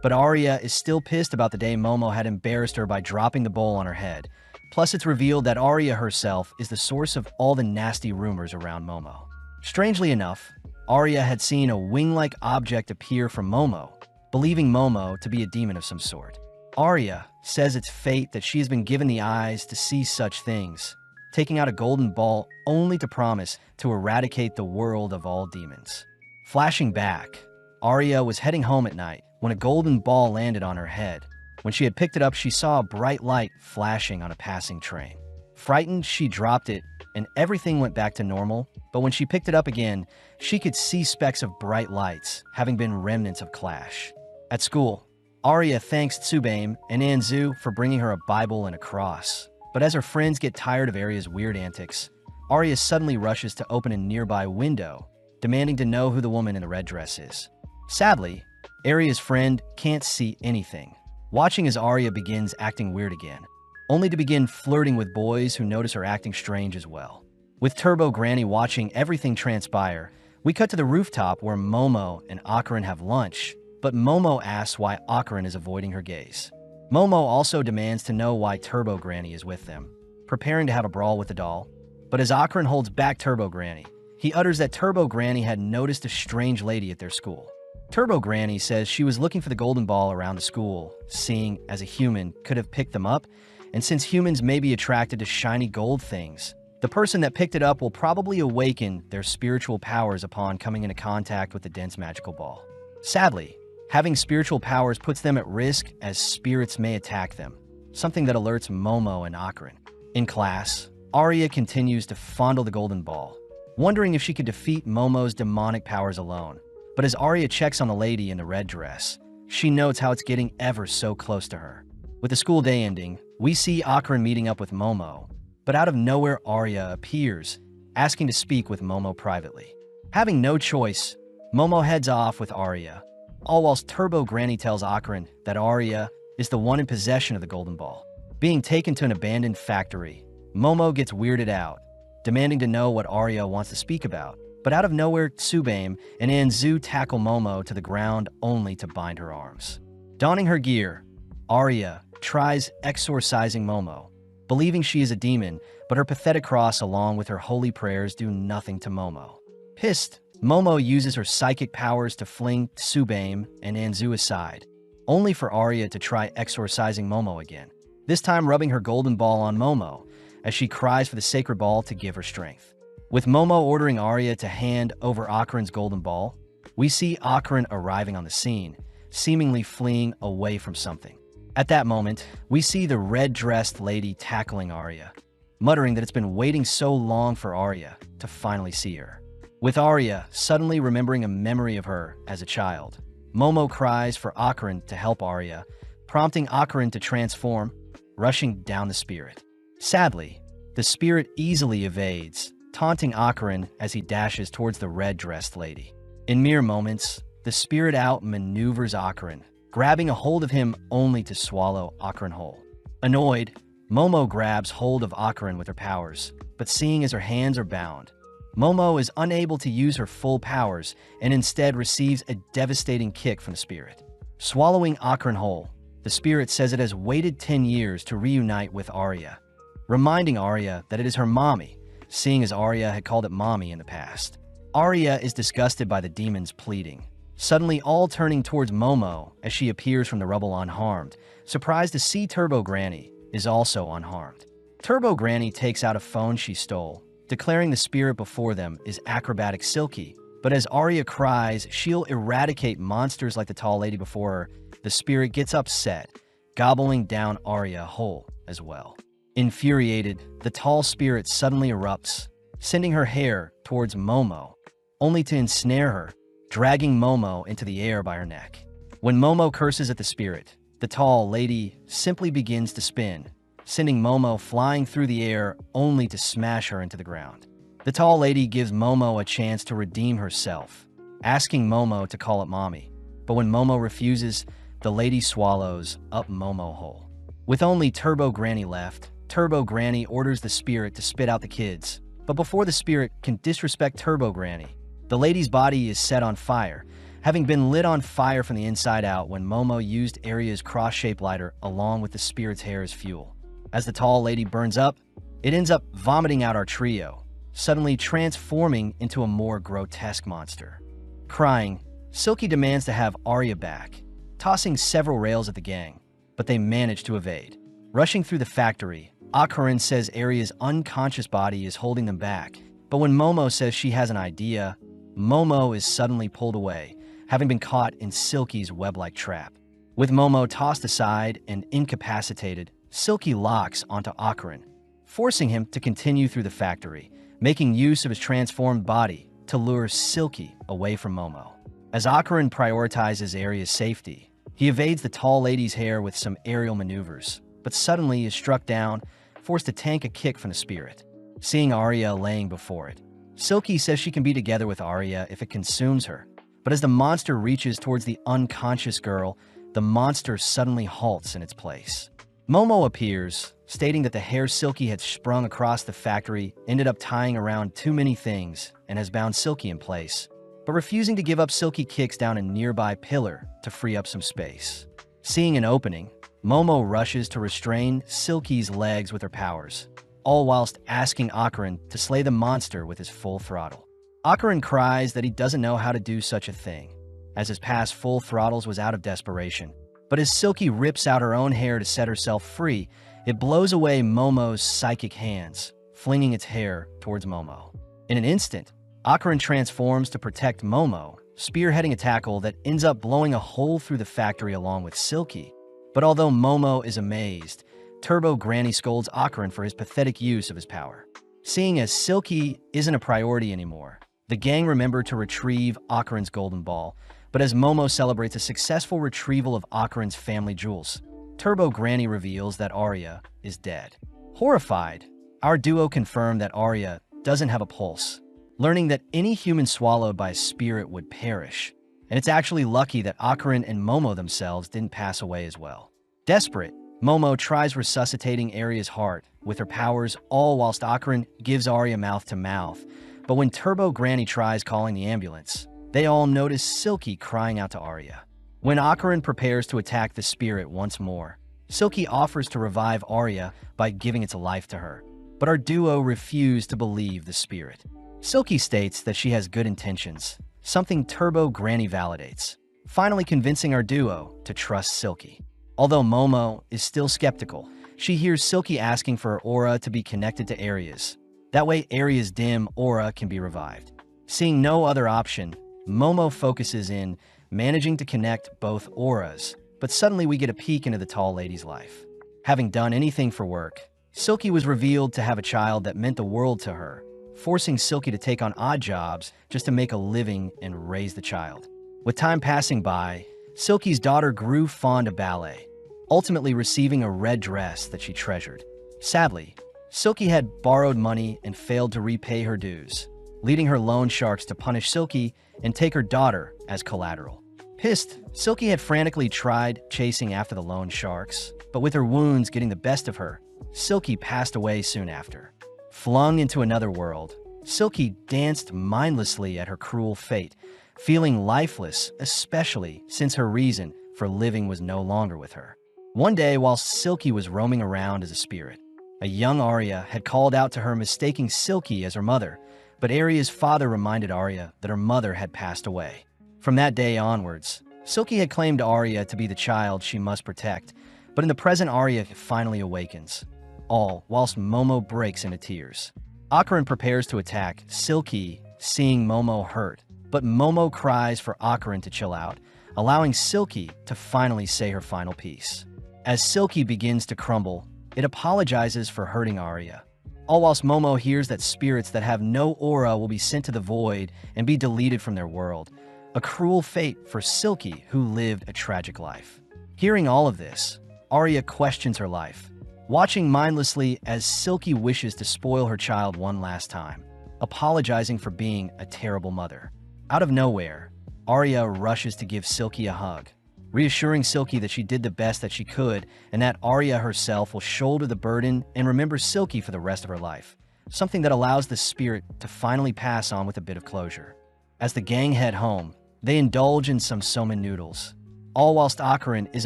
But Arya is still pissed about the day Momo had embarrassed her by dropping the bowl on her head. Plus, it's revealed that Arya herself is the source of all the nasty rumors around Momo. Strangely enough, Arya had seen a wing-like object appear from Momo, believing Momo to be a demon of some sort. Arya says it's fate that she has been given the eyes to see such things, taking out a golden ball only to promise to eradicate the world of all demons. Flashing back, Arya was heading home at night when a golden ball landed on her head. When she had picked it up, she saw a bright light flashing on a passing train. Frightened, she dropped it, and everything went back to normal, but when she picked it up again, she could see specks of bright lights, having been remnants of clash. At school, Arya thanks Tsubaim and Anzu for bringing her a Bible and a cross. But as her friends get tired of Arya's weird antics, Arya suddenly rushes to open a nearby window, demanding to know who the woman in the red dress is. Sadly, Arya's friend can't see anything, watching as Arya begins acting weird again, only to begin flirting with boys who notice her acting strange as well. With Turbo Granny watching everything transpire, we cut to the rooftop where Momo and Akarin have lunch, but Momo asks why Akarin is avoiding her gaze. Momo also demands to know why Turbo Granny is with them, preparing to have a brawl with the doll. But as Akarin holds back Turbo Granny, he utters that Turbo Granny had noticed a strange lady at their school. Turbo Granny says she was looking for the golden ball around the school, seeing as a human could have picked them up, and since humans may be attracted to shiny gold things, the person that picked it up will probably awaken their spiritual powers upon coming into contact with the dense magical ball. Sadly, having spiritual powers puts them at risk as spirits may attack them, something that alerts Momo and Akarin. In class, Arya continues to fondle the golden ball, wondering if she could defeat Momo's demonic powers alone. But as Arya checks on the lady in the red dress, she notes how it's getting ever so close to her. With the school day ending, we see Akron meeting up with Momo, but out of nowhere Arya appears, asking to speak with Momo privately. Having no choice, Momo heads off with Arya, all whilst Turbo Granny tells Akron that Arya is the one in possession of the Golden Ball. Being taken to an abandoned factory, Momo gets weirded out, demanding to know what Arya wants to speak about. But out of nowhere, Tsubaim and Anzu tackle Momo to the ground only to bind her arms. Donning her gear, Arya tries exorcising Momo, believing she is a demon, but her pathetic cross along with her holy prayers do nothing to Momo. Pissed, Momo uses her psychic powers to fling Tsubaim and Anzu aside, only for Arya to try exorcising Momo again, this time rubbing her golden ball on Momo as she cries for the sacred ball to give her strength. With Momo ordering Arya to hand over Akron's golden ball, we see Akron arriving on the scene, seemingly fleeing away from something. At that moment, we see the red-dressed lady tackling Arya, muttering that it's been waiting so long for Arya to finally see her. With Arya suddenly remembering a memory of her as a child, Momo cries for Akron to help Arya, prompting Akron to transform, rushing down the spirit. Sadly, the spirit easily evades, taunting Akron as he dashes towards the red-dressed lady. In mere moments, the spirit outmaneuvers Akron, grabbing a hold of him only to swallow Akron whole. Annoyed, Momo grabs hold of Akron with her powers, but seeing as her hands are bound, Momo is unable to use her full powers and instead receives a devastating kick from the spirit. Swallowing Akron whole, the spirit says it has waited 10 years to reunite with Arya, reminding Arya that it is her mommy, seeing as Arya had called it mommy in the past. Arya is disgusted by the demon's pleading, suddenly all turning towards Momo as she appears from the rubble unharmed, surprised to see Turbo Granny is also unharmed. Turbo Granny takes out a phone she stole, declaring the spirit before them is acrobatic Silky, but as Arya cries she'll eradicate monsters like the tall lady before her, the spirit gets upset, gobbling down Arya whole as well. Infuriated, the tall spirit suddenly erupts, sending her hair towards Momo, only to ensnare her, dragging Momo into the air by her neck. When Momo curses at the spirit, the tall lady simply begins to spin, sending Momo flying through the air only to smash her into the ground. The tall lady gives Momo a chance to redeem herself, asking Momo to call it mommy. But when Momo refuses, the lady swallows up Momo whole. With only Turbo Granny left, Turbo Granny orders the spirit to spit out the kids, but before the spirit can disrespect Turbo Granny, the lady's body is set on fire, having been lit on fire from the inside out when Momo used Arya's cross-shaped lighter along with the spirit's hair as fuel. As the tall lady burns up, it ends up vomiting out our trio, suddenly transforming into a more grotesque monster. Crying, Silky demands to have Arya back, tossing several rails at the gang, but they manage to evade. Rushing through the factory, Akron says Arya's unconscious body is holding them back, but when Momo says she has an idea, Momo is suddenly pulled away, having been caught in Silky's web-like trap. With Momo tossed aside and incapacitated, Silky locks onto Akron, forcing him to continue through the factory, making use of his transformed body to lure Silky away from Momo. As Akron prioritizes Arya's safety, he evades the tall lady's hair with some aerial maneuvers, but suddenly is struck down, forced to tank a kick from the spirit. Seeing Arya laying before it, Silky says she can be together with Arya if it consumes her, but as the monster reaches towards the unconscious girl, the monster suddenly halts in its place. Momo appears, stating that the hair Silky had sprung across the factory ended up tying around too many things and has bound Silky in place, but refusing to give up, Silky kicks down a nearby pillar to free up some space. Seeing an opening, Momo rushes to restrain Silky's legs with her powers, all whilst asking Akron to slay the monster with his full throttle. Akron cries that he doesn't know how to do such a thing, as his past full throttles was out of desperation. But as Silky rips out her own hair to set herself free, it blows away Momo's psychic hands, flinging its hair towards Momo. In an instant, Akron transforms to protect Momo, spearheading a tackle that ends up blowing a hole through the factory along with Silky. But although Momo is amazed, Turbo Granny scolds Akron for his pathetic use of his power. Seeing as Silky isn't a priority anymore, the gang remember to retrieve Akron's golden ball, but as Momo celebrates a successful retrieval of Akron's family jewels, Turbo Granny reveals that Arya is dead. Horrified, our duo confirm that Arya doesn't have a pulse, learning that any human swallowed by a spirit would perish. And it's actually lucky that Ocarin and Momo themselves didn't pass away as well. Desperate, Momo tries resuscitating Arya's heart with her powers, all whilst Ocarin gives Arya mouth-to-mouth. But when Turbo Granny tries calling the ambulance, they all notice Silky crying out to Arya. When Ocarin prepares to attack the spirit once more, Silky offers to revive Arya by giving its life to her. But our duo refuse to believe the spirit. Silky states that she has good intentions, something Turbo Granny validates, finally convincing our duo to trust Silky. Although Momo is still skeptical, she hears Silky asking for her aura to be connected to Arya's. That way Arya's dim aura can be revived. Seeing no other option, Momo focuses in managing to connect both auras, but suddenly we get a peek into the tall lady's life. Having done anything for work, Silky was revealed to have a child that meant the world to her, forcing Silky to take on odd jobs just to make a living and raise the child. With time passing by, Silky's daughter grew fond of ballet, ultimately receiving a red dress that she treasured. Sadly, Silky had borrowed money and failed to repay her dues, leading her loan sharks to punish Silky and take her daughter as collateral. Pissed, Silky had frantically tried chasing after the loan sharks, but with her wounds getting the best of her, Silky passed away soon after. Flung into another world, Silky danced mindlessly at her cruel fate, feeling lifeless, especially since her reason for living was no longer with her. One day, while Silky was roaming around as a spirit, a young Arya had called out to her, mistaking Silky as her mother, but Arya's father reminded Arya that her mother had passed away. From that day onwards, Silky had claimed Arya to be the child she must protect, but in the present Arya finally awakens, all whilst Momo breaks into tears. Ocarin prepares to attack Silky, seeing Momo hurt, but Momo cries for Ocarin to chill out, allowing Silky to finally say her final piece. As Silky begins to crumble, it apologizes for hurting Arya, all whilst Momo hears that spirits that have no aura will be sent to the void and be deleted from their world, a cruel fate for Silky, who lived a tragic life. Hearing all of this, Arya questions her life, watching mindlessly as Silky wishes to spoil her child one last time, apologizing for being a terrible mother. Out of nowhere, Arya rushes to give Silky a hug, reassuring Silky that she did the best that she could and that Arya herself will shoulder the burden and remember Silky for the rest of her life, something that allows the spirit to finally pass on with a bit of closure. As the gang head home, they indulge in some somen noodles, all whilst Ocarin is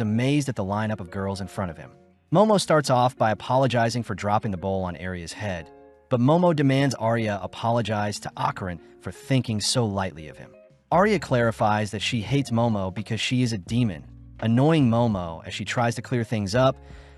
amazed at the lineup of girls in front of him. Momo starts off by apologizing for dropping the bowl on Arya's head, but Momo demands Arya apologize to Ocarin for thinking so lightly of him. Arya clarifies that she hates Momo because she is a demon, annoying Momo as she tries to clear things up,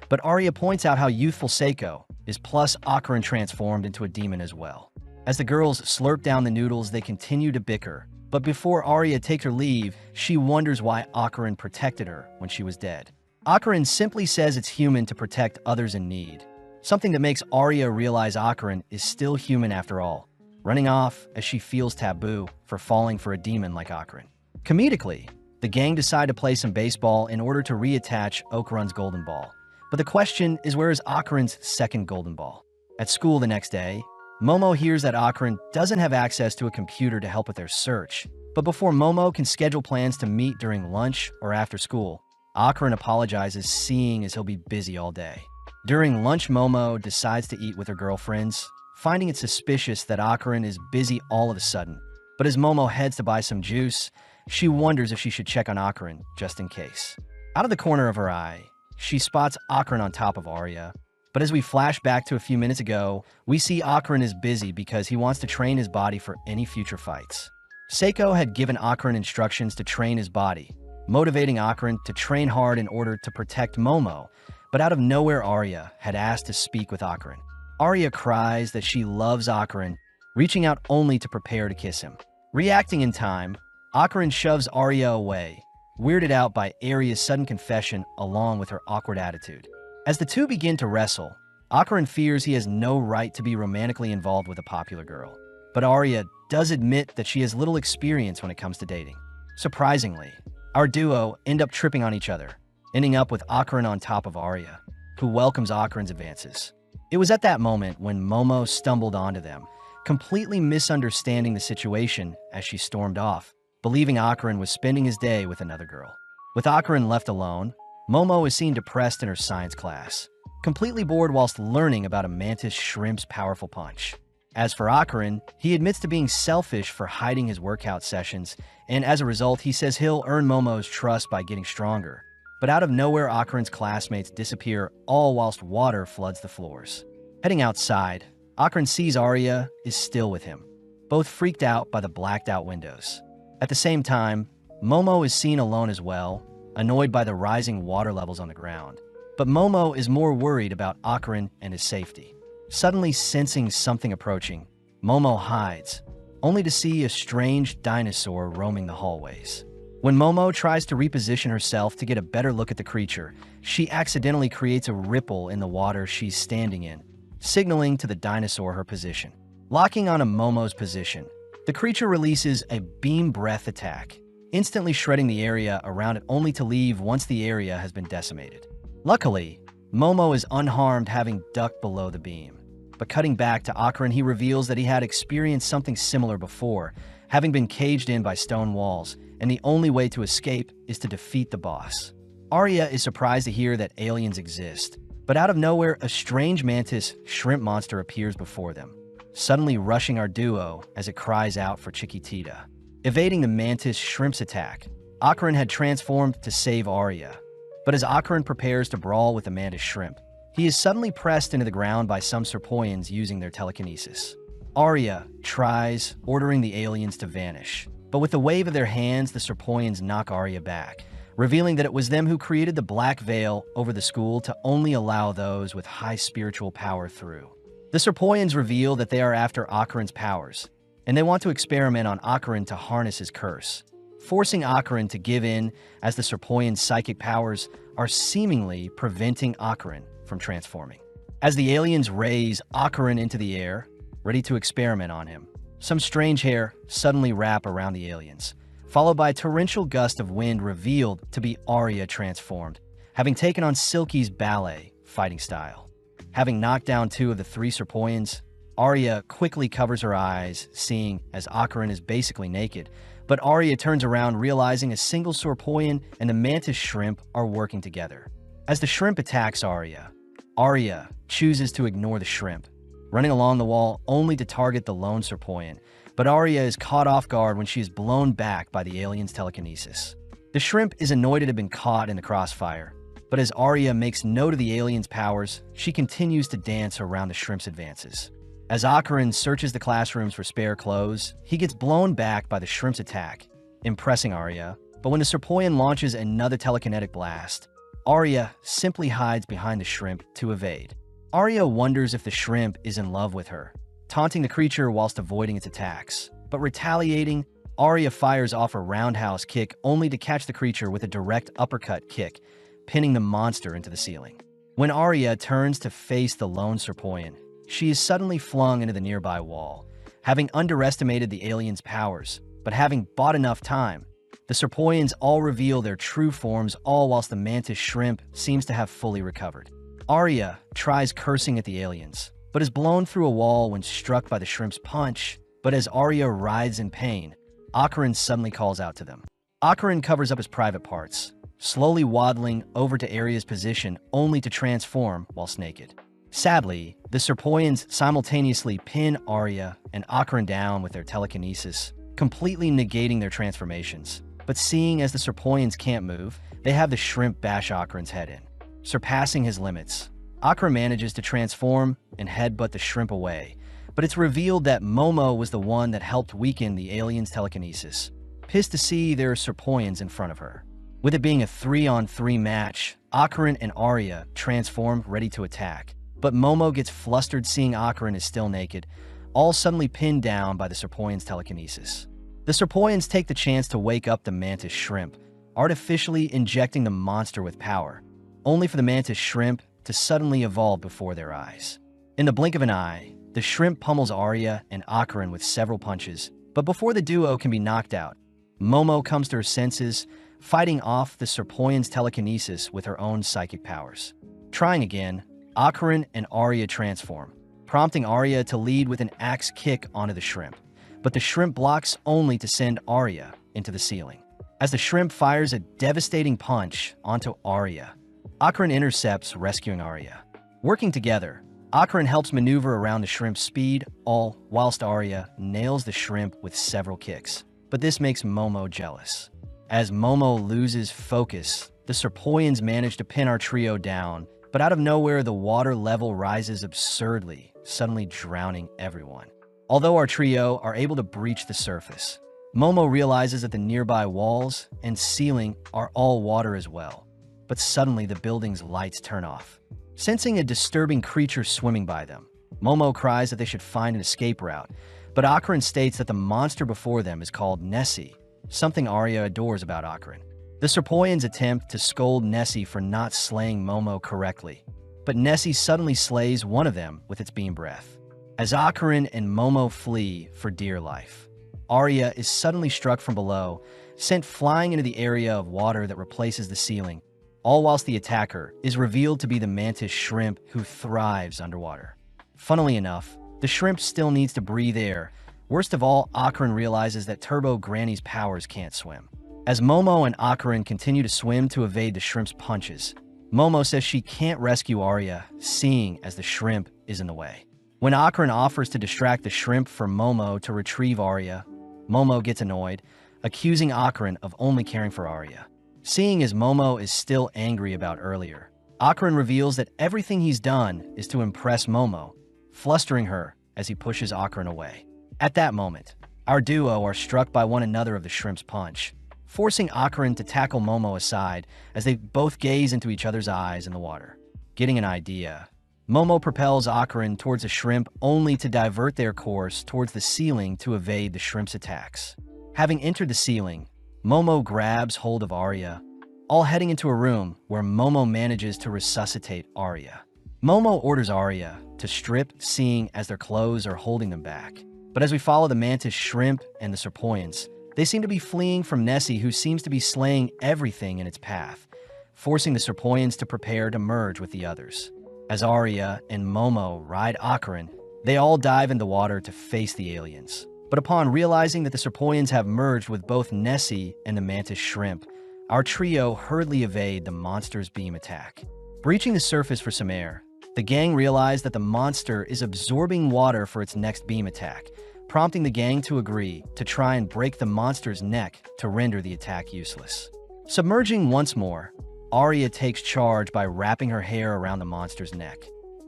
but Arya points out how youthful Seiko is, plus Ocarin transformed into a demon as well. As the girls slurp down the noodles, they continue to bicker, but before Arya takes her leave, she wonders why Ocarin protected her when she was dead. Ocarin simply says it's human to protect others in need, something that makes Arya realize Ocarin is still human after all, running off as she feels taboo for falling for a demon like Ocarin. Comedically, the gang decide to play some baseball in order to reattach Ocarin's golden ball. But the question is, where is Ocarin's second golden ball? At school the next day, Momo hears that Ocarin doesn't have access to a computer to help with their search. But before Momo can schedule plans to meet during lunch or after school, Ocarin apologizes, seeing as he'll be busy all day. During lunch, Momo decides to eat with her girlfriends, finding it suspicious that Ocarin is busy all of a sudden. But as Momo heads to buy some juice, she wonders if she should check on Ocarin just in case. Out of the corner of her eye, she spots Ocarin on top of Arya. But as we flash back to a few minutes ago, we see Ocarin is busy because he wants to train his body for any future fights. Seiko had given Ocarin instructions to train his body, motivating Ocarin to train hard in order to protect Momo, but out of nowhere Arya had asked to speak with Ocarin. Arya cries that she loves Ocarin, reaching out only to prepare to kiss him. Reacting in time, Ocarin shoves Arya away, weirded out by Arya's sudden confession along with her awkward attitude. As the two begin to wrestle, Ocarin fears he has no right to be romantically involved with a popular girl. But Arya does admit that she has little experience when it comes to dating. Surprisingly, our duo end up tripping on each other, ending up with Akarin on top of Arya, who welcomes Akarin's advances. It was at that moment when Momo stumbled onto them, completely misunderstanding the situation as she stormed off, believing Akarin was spending his day with another girl. With Akarin left alone, Momo is seen depressed in her science class, completely bored whilst learning about a mantis shrimp's powerful punch. As for Akarin, he admits to being selfish for hiding his workout sessions, and as a result, he says he'll earn Momo's trust by getting stronger. But out of nowhere, Akarin's classmates disappear, all whilst water floods the floors. Heading outside, Akarin sees Arya is still with him, both freaked out by the blacked-out windows. At the same time, Momo is seen alone as well, annoyed by the rising water levels on the ground. But Momo is more worried about Akarin and his safety. Suddenly sensing something approaching, Momo hides, only to see a strange dinosaur roaming the hallways. When Momo tries to reposition herself to get a better look at the creature, she accidentally creates a ripple in the water she's standing in, signaling to the dinosaur her position. Locking onto Momo's position, the creature releases a beam breath attack, instantly shredding the area around it only to leave once the area has been decimated. Luckily, Momo is unharmed, having ducked below the beam. But cutting back to Akarin, he reveals that he had experienced something similar before, having been caged in by stone walls, and the only way to escape is to defeat the boss. Arya is surprised to hear that aliens exist, but out of nowhere, a strange mantis shrimp monster appears before them, suddenly rushing our duo as it cries out for Chiquitita. Evading the mantis shrimp's attack, Akarin had transformed to save Arya. But as Akarin prepares to brawl with the mantis shrimp, he is suddenly pressed into the ground by some Serpoians using their telekinesis. Arya tries, ordering the aliens to vanish, but with a wave of their hands, the Serpoians knock Arya back, revealing that it was them who created the black veil over the school to only allow those with high spiritual power through. The Serpoians reveal that they are after Akarin's powers, and they want to experiment on Akarin to harness his curse, forcing Akarin to give in as the Serpoian's psychic powers are seemingly preventing Akarin from transforming. As the aliens raise Akarin into the air, ready to experiment on him, some strange hair suddenly wrap around the aliens, followed by a torrential gust of wind revealed to be Arya transformed, having taken on Silky's ballet fighting style. Having knocked down two of the three Serpoians, Arya quickly covers her eyes, seeing as Akarin is basically naked, but Arya turns around realizing a single Serpoian and the mantis shrimp are working together. As the shrimp attacks Arya chooses to ignore the shrimp, running along the wall only to target the lone Serpoian, but Arya is caught off guard when she is blown back by the alien's telekinesis. The shrimp is annoyed to have been caught in the crossfire, but as Arya makes note of the alien's powers, she continues to dance around the shrimp's advances. As Akarin searches the classrooms for spare clothes, he gets blown back by the shrimp's attack, impressing Arya, but when the Serpoian launches another telekinetic blast, Arya simply hides behind the shrimp to evade. Arya wonders if the shrimp is in love with her, taunting the creature whilst avoiding its attacks. But retaliating, Arya fires off a roundhouse kick only to catch the creature with a direct uppercut kick, pinning the monster into the ceiling. When Arya turns to face the lone Serpoian, she is suddenly flung into the nearby wall, having underestimated the alien's powers, but having bought enough time. The Serpoians all reveal their true forms, all whilst the mantis shrimp seems to have fully recovered. Arya tries cursing at the aliens, but is blown through a wall when struck by the shrimp's punch. But as Arya writhes in pain, Akarin suddenly calls out to them. Akarin covers up his private parts, slowly waddling over to Arya's position only to transform whilst naked. Sadly, the Serpoians simultaneously pin Arya and Akarin down with their telekinesis, completely negating their transformations. But seeing as the Serpoians can't move, they have the shrimp bash Akarin's head in. Surpassing his limits, Akarin manages to transform and headbutt the shrimp away, but it's revealed that Momo was the one that helped weaken the alien's telekinesis. Pissed to see there are Serpoians in front of her. With it being a 3-on-3 match, Akarin and Arya transform ready to attack, but Momo gets flustered seeing Akarin is still naked, all suddenly pinned down by the Serpoian's telekinesis. The Serpoians take the chance to wake up the mantis shrimp, artificially injecting the monster with power, only for the mantis shrimp to suddenly evolve before their eyes. In the blink of an eye, the shrimp pummels Arya and Akarin with several punches, but before the duo can be knocked out, Momo comes to her senses, fighting off the Serpoian's telekinesis with her own psychic powers. Trying again, Akarin and Arya transform, prompting Arya to lead with an axe kick onto the shrimp. But the shrimp blocks only to send Arya into the ceiling. As the shrimp fires a devastating punch onto Arya, Akarin intercepts, rescuing Arya. Working together, Akarin helps maneuver around the shrimp's speed, all whilst Arya nails the shrimp with several kicks. But this makes Momo jealous. As Momo loses focus, the Serpoians manage to pin our trio down, but out of nowhere the water level rises absurdly, suddenly drowning everyone. Although our trio are able to breach the surface, Momo realizes that the nearby walls and ceiling are all water as well. But suddenly the building's lights turn off. Sensing a disturbing creature swimming by them, Momo cries that they should find an escape route, but Akarin states that the monster before them is called Nessie, something Arya adores about Akarin. The Serpoians attempt to scold Nessie for not slaying Momo correctly, but Nessie suddenly slays one of them with its beam breath. As Akarin and Momo flee for dear life, Arya is suddenly struck from below, sent flying into the area of water that replaces the ceiling, all whilst the attacker is revealed to be the mantis shrimp who thrives underwater. Funnily enough, the shrimp still needs to breathe air. Worst of all, Akarin realizes that Turbo Granny's powers can't swim. As Momo and Akarin continue to swim to evade the shrimp's punches, Momo says she can't rescue Arya, seeing as the shrimp is in the way. When Akarin offers to distract the shrimp for Momo to retrieve Arya, Momo gets annoyed, accusing Akarin of only caring for Arya. Seeing as Momo is still angry about earlier, Akarin reveals that everything he's done is to impress Momo, flustering her as he pushes Akarin away. At that moment, our duo are struck by one another of the shrimp's punch, forcing Akarin to tackle Momo aside as they both gaze into each other's eyes in the water. Getting an idea, Momo propels Akarin towards the shrimp only to divert their course towards the ceiling to evade the shrimp's attacks. Having entered the ceiling, Momo grabs hold of Arya, all heading into a room where Momo manages to resuscitate Arya. Momo orders Arya to strip, seeing as their clothes are holding them back. But as we follow the mantis shrimp and the Serpoians, they seem to be fleeing from Nessie, who seems to be slaying everything in its path, forcing the Serpoians to prepare to merge with the others. As Arya and Momo ride Akarin, they all dive in the water to face the aliens. But upon realizing that the Serpoians have merged with both Nessie and the mantis shrimp, our trio hurriedly evade the monster's beam attack. Breaching the surface for some air, the gang realize that the monster is absorbing water for its next beam attack, prompting the gang to agree to try and break the monster's neck to render the attack useless. Submerging once more, Arya takes charge by wrapping her hair around the monster's neck,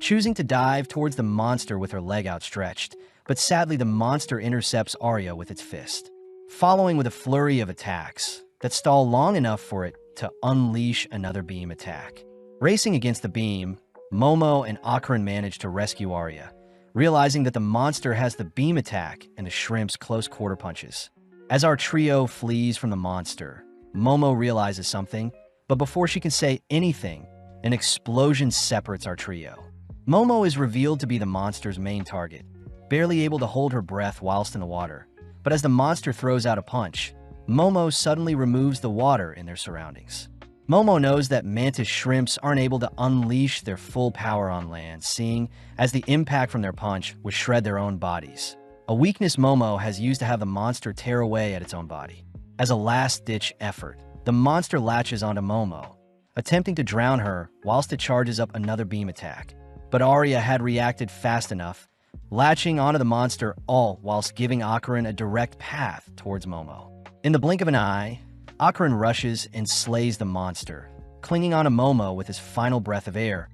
choosing to dive towards the monster with her leg outstretched, but sadly the monster intercepts Arya with its fist, following with a flurry of attacks that stall long enough for it to unleash another beam attack. Racing against the beam, Momo and Akarin manage to rescue Arya, realizing that the monster has the beam attack and the shrimp's close quarter punches. As our trio flees from the monster, Momo realizes something, but before she can say anything, an explosion separates our trio. Momo is revealed to be the monster's main target, barely able to hold her breath whilst in the water. But as the monster throws out a punch, Momo suddenly removes the water in their surroundings. Momo knows that mantis shrimps aren't able to unleash their full power on land, seeing as the impact from their punch would shred their own bodies. A weakness Momo has used to have the monster tear away at its own body. As a last-ditch effort, the monster latches onto Momo, attempting to drown her whilst it charges up another beam attack. But Arya had reacted fast enough, latching onto the monster, all whilst giving Akarin a direct path towards Momo. In the blink of an eye, Akarin rushes and slays the monster, clinging onto Momo with his final breath of air,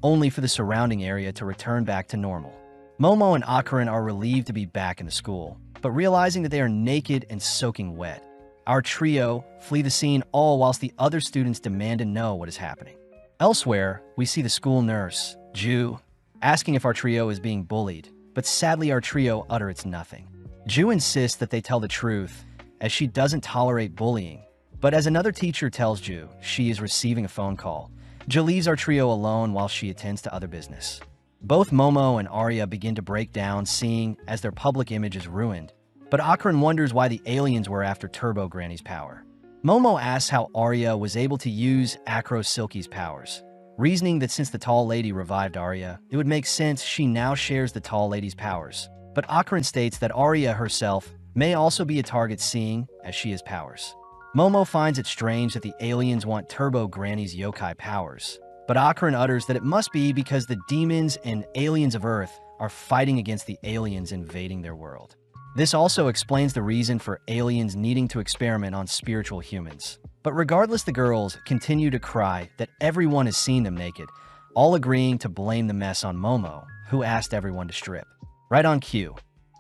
only for the surrounding area to return back to normal. Momo and Akarin are relieved to be back in the school, but realizing that they are naked and soaking wet, our trio flee the scene, all whilst the other students demand to know what is happening. Elsewhere, we see the school nurse, Ju, asking if our trio is being bullied, but sadly our trio utters nothing. Ju insists that they tell the truth, as she doesn't tolerate bullying. But as another teacher tells Ju she is receiving a phone call, Ju leaves our trio alone while she attends to other business. Both Momo and Arya begin to break down, seeing as their public image is ruined. But Akarin wonders why the aliens were after Turbo Granny's power. Momo asks how Arya was able to use Acro Silky's powers, reasoning that since the tall lady revived Arya, it would make sense she now shares the tall lady's powers. But Akron states that Arya herself may also be a target, seeing as she has powers. Momo finds it strange that the aliens want Turbo Granny's yokai powers, but Akron utters that it must be because the demons and aliens of Earth are fighting against the aliens invading their world. This also explains the reason for aliens needing to experiment on spiritual humans. But regardless, the girls continue to cry that everyone has seen them naked, all agreeing to blame the mess on Momo, who asked everyone to strip. Right on cue,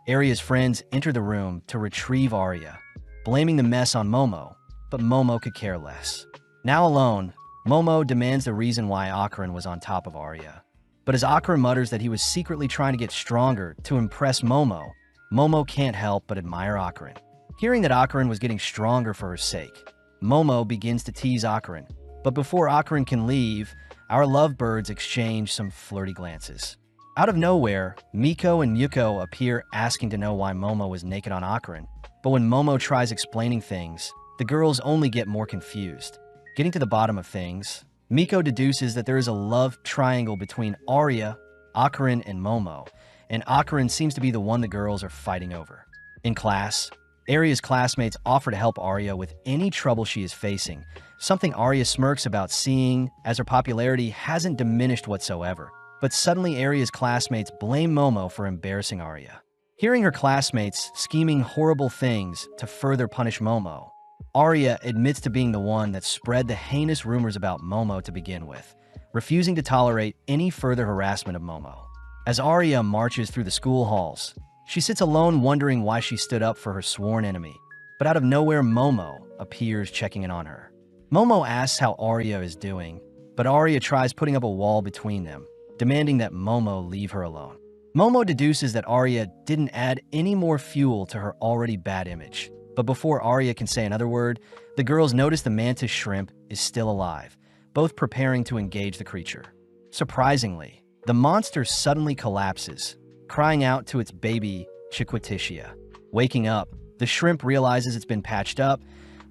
Arya's friends enter the room to retrieve Arya, blaming the mess on Momo, but Momo could care less. Now alone, Momo demands the reason why Akron was on top of Arya. But as Akron mutters that he was secretly trying to get stronger to impress Momo, Momo can't help but admire Akron. Hearing that Akron was getting stronger for her sake, Momo begins to tease Akron. But before Akron can leave, our lovebirds exchange some flirty glances. Out of nowhere, Miko and Yuko appear asking to know why Momo was naked on Akron. But when Momo tries explaining things, the girls only get more confused. Getting to the bottom of things, Miko deduces that there is a love triangle between Arya, Akron, and Momo, and Akron seems to be the one the girls are fighting over. In class, Arya's classmates offer to help Arya with any trouble she is facing, something Arya smirks about, seeing as her popularity hasn't diminished whatsoever. But suddenly Arya's classmates blame Momo for embarrassing Arya. Hearing her classmates scheming horrible things to further punish Momo, Arya admits to being the one that spread the heinous rumors about Momo to begin with, refusing to tolerate any further harassment of Momo. As Arya marches through the school halls, she sits alone wondering why she stood up for her sworn enemy. But out of nowhere, Momo appears checking in on her. Momo asks how Arya is doing, but Arya tries putting up a wall between them, demanding that Momo leave her alone. Momo deduces that Arya didn't add any more fuel to her already bad image. But before Arya can say another word, the girls notice the mantis shrimp is still alive, both preparing to engage the creature. Surprisingly, the monster suddenly collapses, crying out to its baby, Chiquititia. Waking up, the shrimp realizes it's been patched up,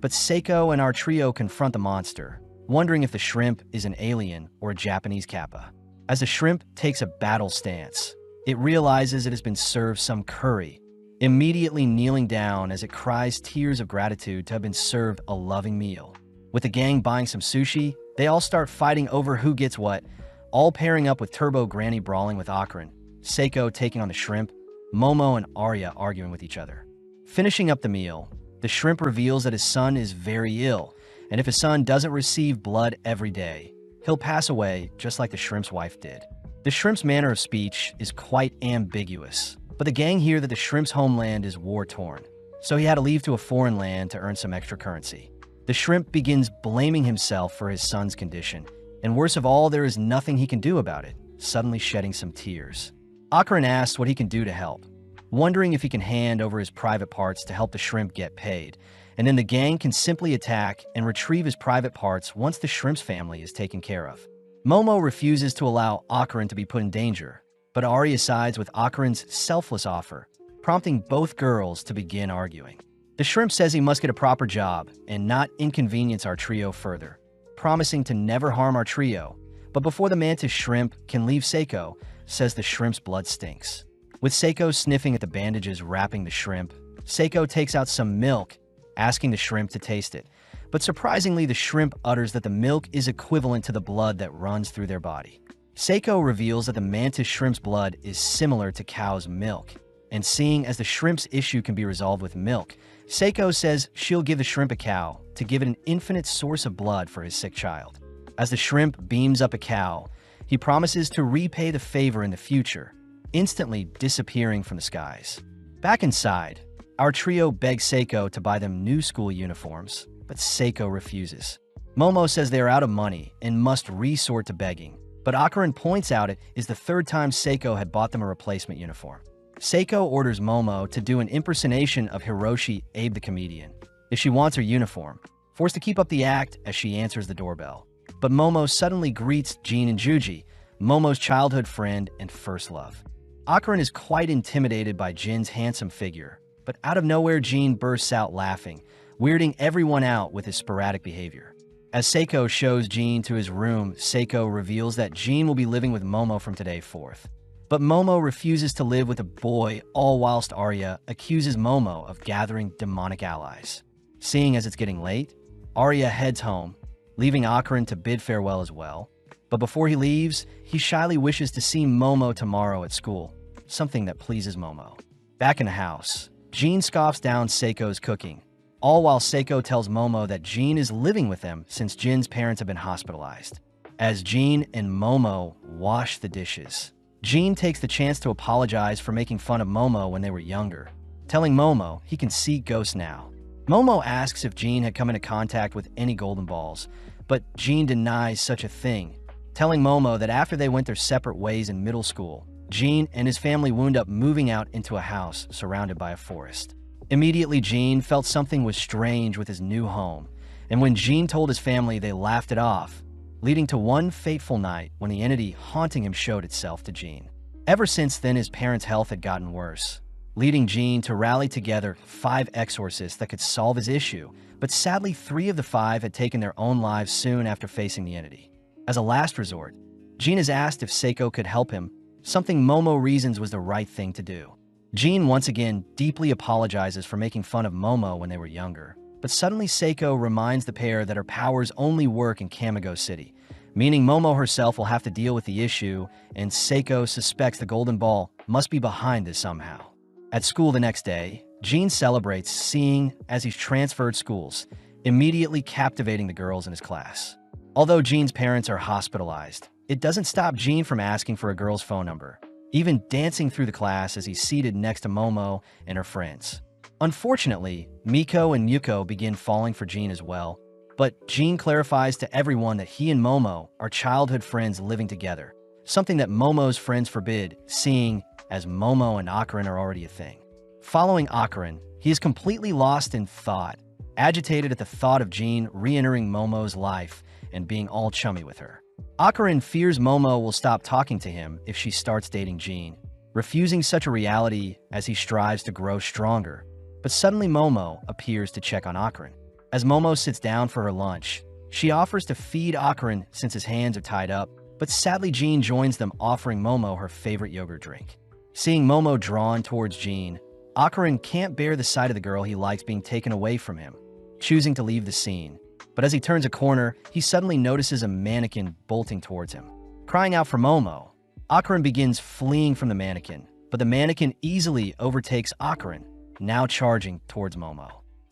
but Seiko and our trio confront the monster, wondering if the shrimp is an alien or a Japanese kappa. As the shrimp takes a battle stance, it realizes it has been served some curry, immediately kneeling down as it cries tears of gratitude to have been served a loving meal. With the gang buying some sushi, they all start fighting over who gets what, all pairing up with Turbo Granny brawling with Akron, Seiko taking on the shrimp, Momo and Arya arguing with each other. Finishing up the meal, the shrimp reveals that his son is very ill, and if his son doesn't receive blood every day, he'll pass away just like the shrimp's wife did. The shrimp's manner of speech is quite ambiguous, but the gang hear that the shrimp's homeland is war-torn, so he had to leave to a foreign land to earn some extra currency. The shrimp begins blaming himself for his son's condition, and worst of all, there is nothing he can do about it, suddenly shedding some tears. Akron asks what he can do to help, wondering if he can hand over his private parts to help the shrimp get paid, and then the gang can simply attack and retrieve his private parts once the shrimp's family is taken care of. Momo refuses to allow Akron to be put in danger, but Arya sides with Akron's selfless offer, prompting both girls to begin arguing. The shrimp says he must get a proper job and not inconvenience our trio further, promising to never harm our trio, but before the mantis shrimp can leave, Seiko says the shrimp's blood stinks. With Seiko sniffing at the bandages wrapping the shrimp, Seiko takes out some milk, asking the shrimp to taste it, but surprisingly the shrimp utters that the milk is equivalent to the blood that runs through their body. Seiko reveals that the mantis shrimp's blood is similar to cow's milk, and seeing as the shrimp's issue can be resolved with milk, Seiko says she'll give the shrimp a cow to give it an infinite source of blood for his sick child. As the shrimp beams up a cow, he promises to repay the favor in the future, instantly disappearing from the skies. Back inside, our trio begs Seiko to buy them new school uniforms, but Seiko refuses. Momo says they are out of money and must resort to begging, but Akron points out it is the third time Seiko had bought them a replacement uniform. Seiko orders Momo to do an impersonation of Hiroshi Abe the comedian if she wants her uniform, forced to keep up the act as she answers the doorbell. But Momo suddenly greets Jin and Juji, Momo's childhood friend and first love. Akron is quite intimidated by Jin's handsome figure, but out of nowhere Jin bursts out laughing, weirding everyone out with his sporadic behavior. As Seiko shows Jean to his room, Seiko reveals that Jean will be living with Momo from today forth. But Momo refuses to live with a boy, all whilst Arya accuses Momo of gathering demonic allies. Seeing as it's getting late, Arya heads home, leaving Akron to bid farewell as well. But before he leaves, he shyly wishes to see Momo tomorrow at school, something that pleases Momo. Back in the house, Jean scoffs down Seiko's cooking, all while Seiko tells Momo that Jean is living with them since Jin's parents have been hospitalized. As Jean and Momo wash the dishes, Jean takes the chance to apologize for making fun of Momo when they were younger, telling Momo he can see ghosts now. Momo asks if Jean had come into contact with any golden balls, but Jean denies such a thing, telling Momo that after they went their separate ways in middle school, Jean and his family wound up moving out into a house surrounded by a forest. Immediately, Jean felt something was strange with his new home, and when Jean told his family, they laughed it off, leading to one fateful night when the entity haunting him showed itself to Jean. Ever since then, his parents' health had gotten worse, leading Jean to rally together 5 exorcists that could solve his issue, but sadly 3 of the 5 had taken their own lives soon after facing the entity. As a last resort, Jean is asked if Seiko could help him, something Momo reasons was the right thing to do. Jean once again deeply apologizes for making fun of Momo when they were younger, but suddenly Seiko reminds the pair that her powers only work in Kamigo City, meaning Momo herself will have to deal with the issue, and Seiko suspects the golden ball must be behind this somehow. At school the next day, Jean celebrates seeing as he's transferred schools, immediately captivating the girls in his class. Although Jean's parents are hospitalized, it doesn't stop Jean from asking for a girl's phone number, even dancing through the class as he's seated next to Momo and her friends. Unfortunately, Miko and Yuko begin falling for Jean as well, but Jean clarifies to everyone that he and Momo are childhood friends living together, something that Momo's friends forbid, seeing as Momo and Akron are already a thing. Following Akron, he is completely lost in thought, agitated at the thought of Jean re-entering Momo's life and being all chummy with her. Akron fears Momo will stop talking to him if she starts dating Jean, refusing such a reality as he strives to grow stronger. But suddenly Momo appears to check on Akron. As Momo sits down for her lunch, she offers to feed Akron since his hands are tied up, but sadly Jean joins them, offering Momo her favorite yogurt drink. Seeing Momo drawn towards Jean, Akron can't bear the sight of the girl he likes being taken away from him, choosing to leave the scene. But as he turns a corner, he suddenly notices a mannequin bolting towards him. Crying out for Momo, Akron begins fleeing from the mannequin, but the mannequin easily overtakes Akron, now charging towards Momo.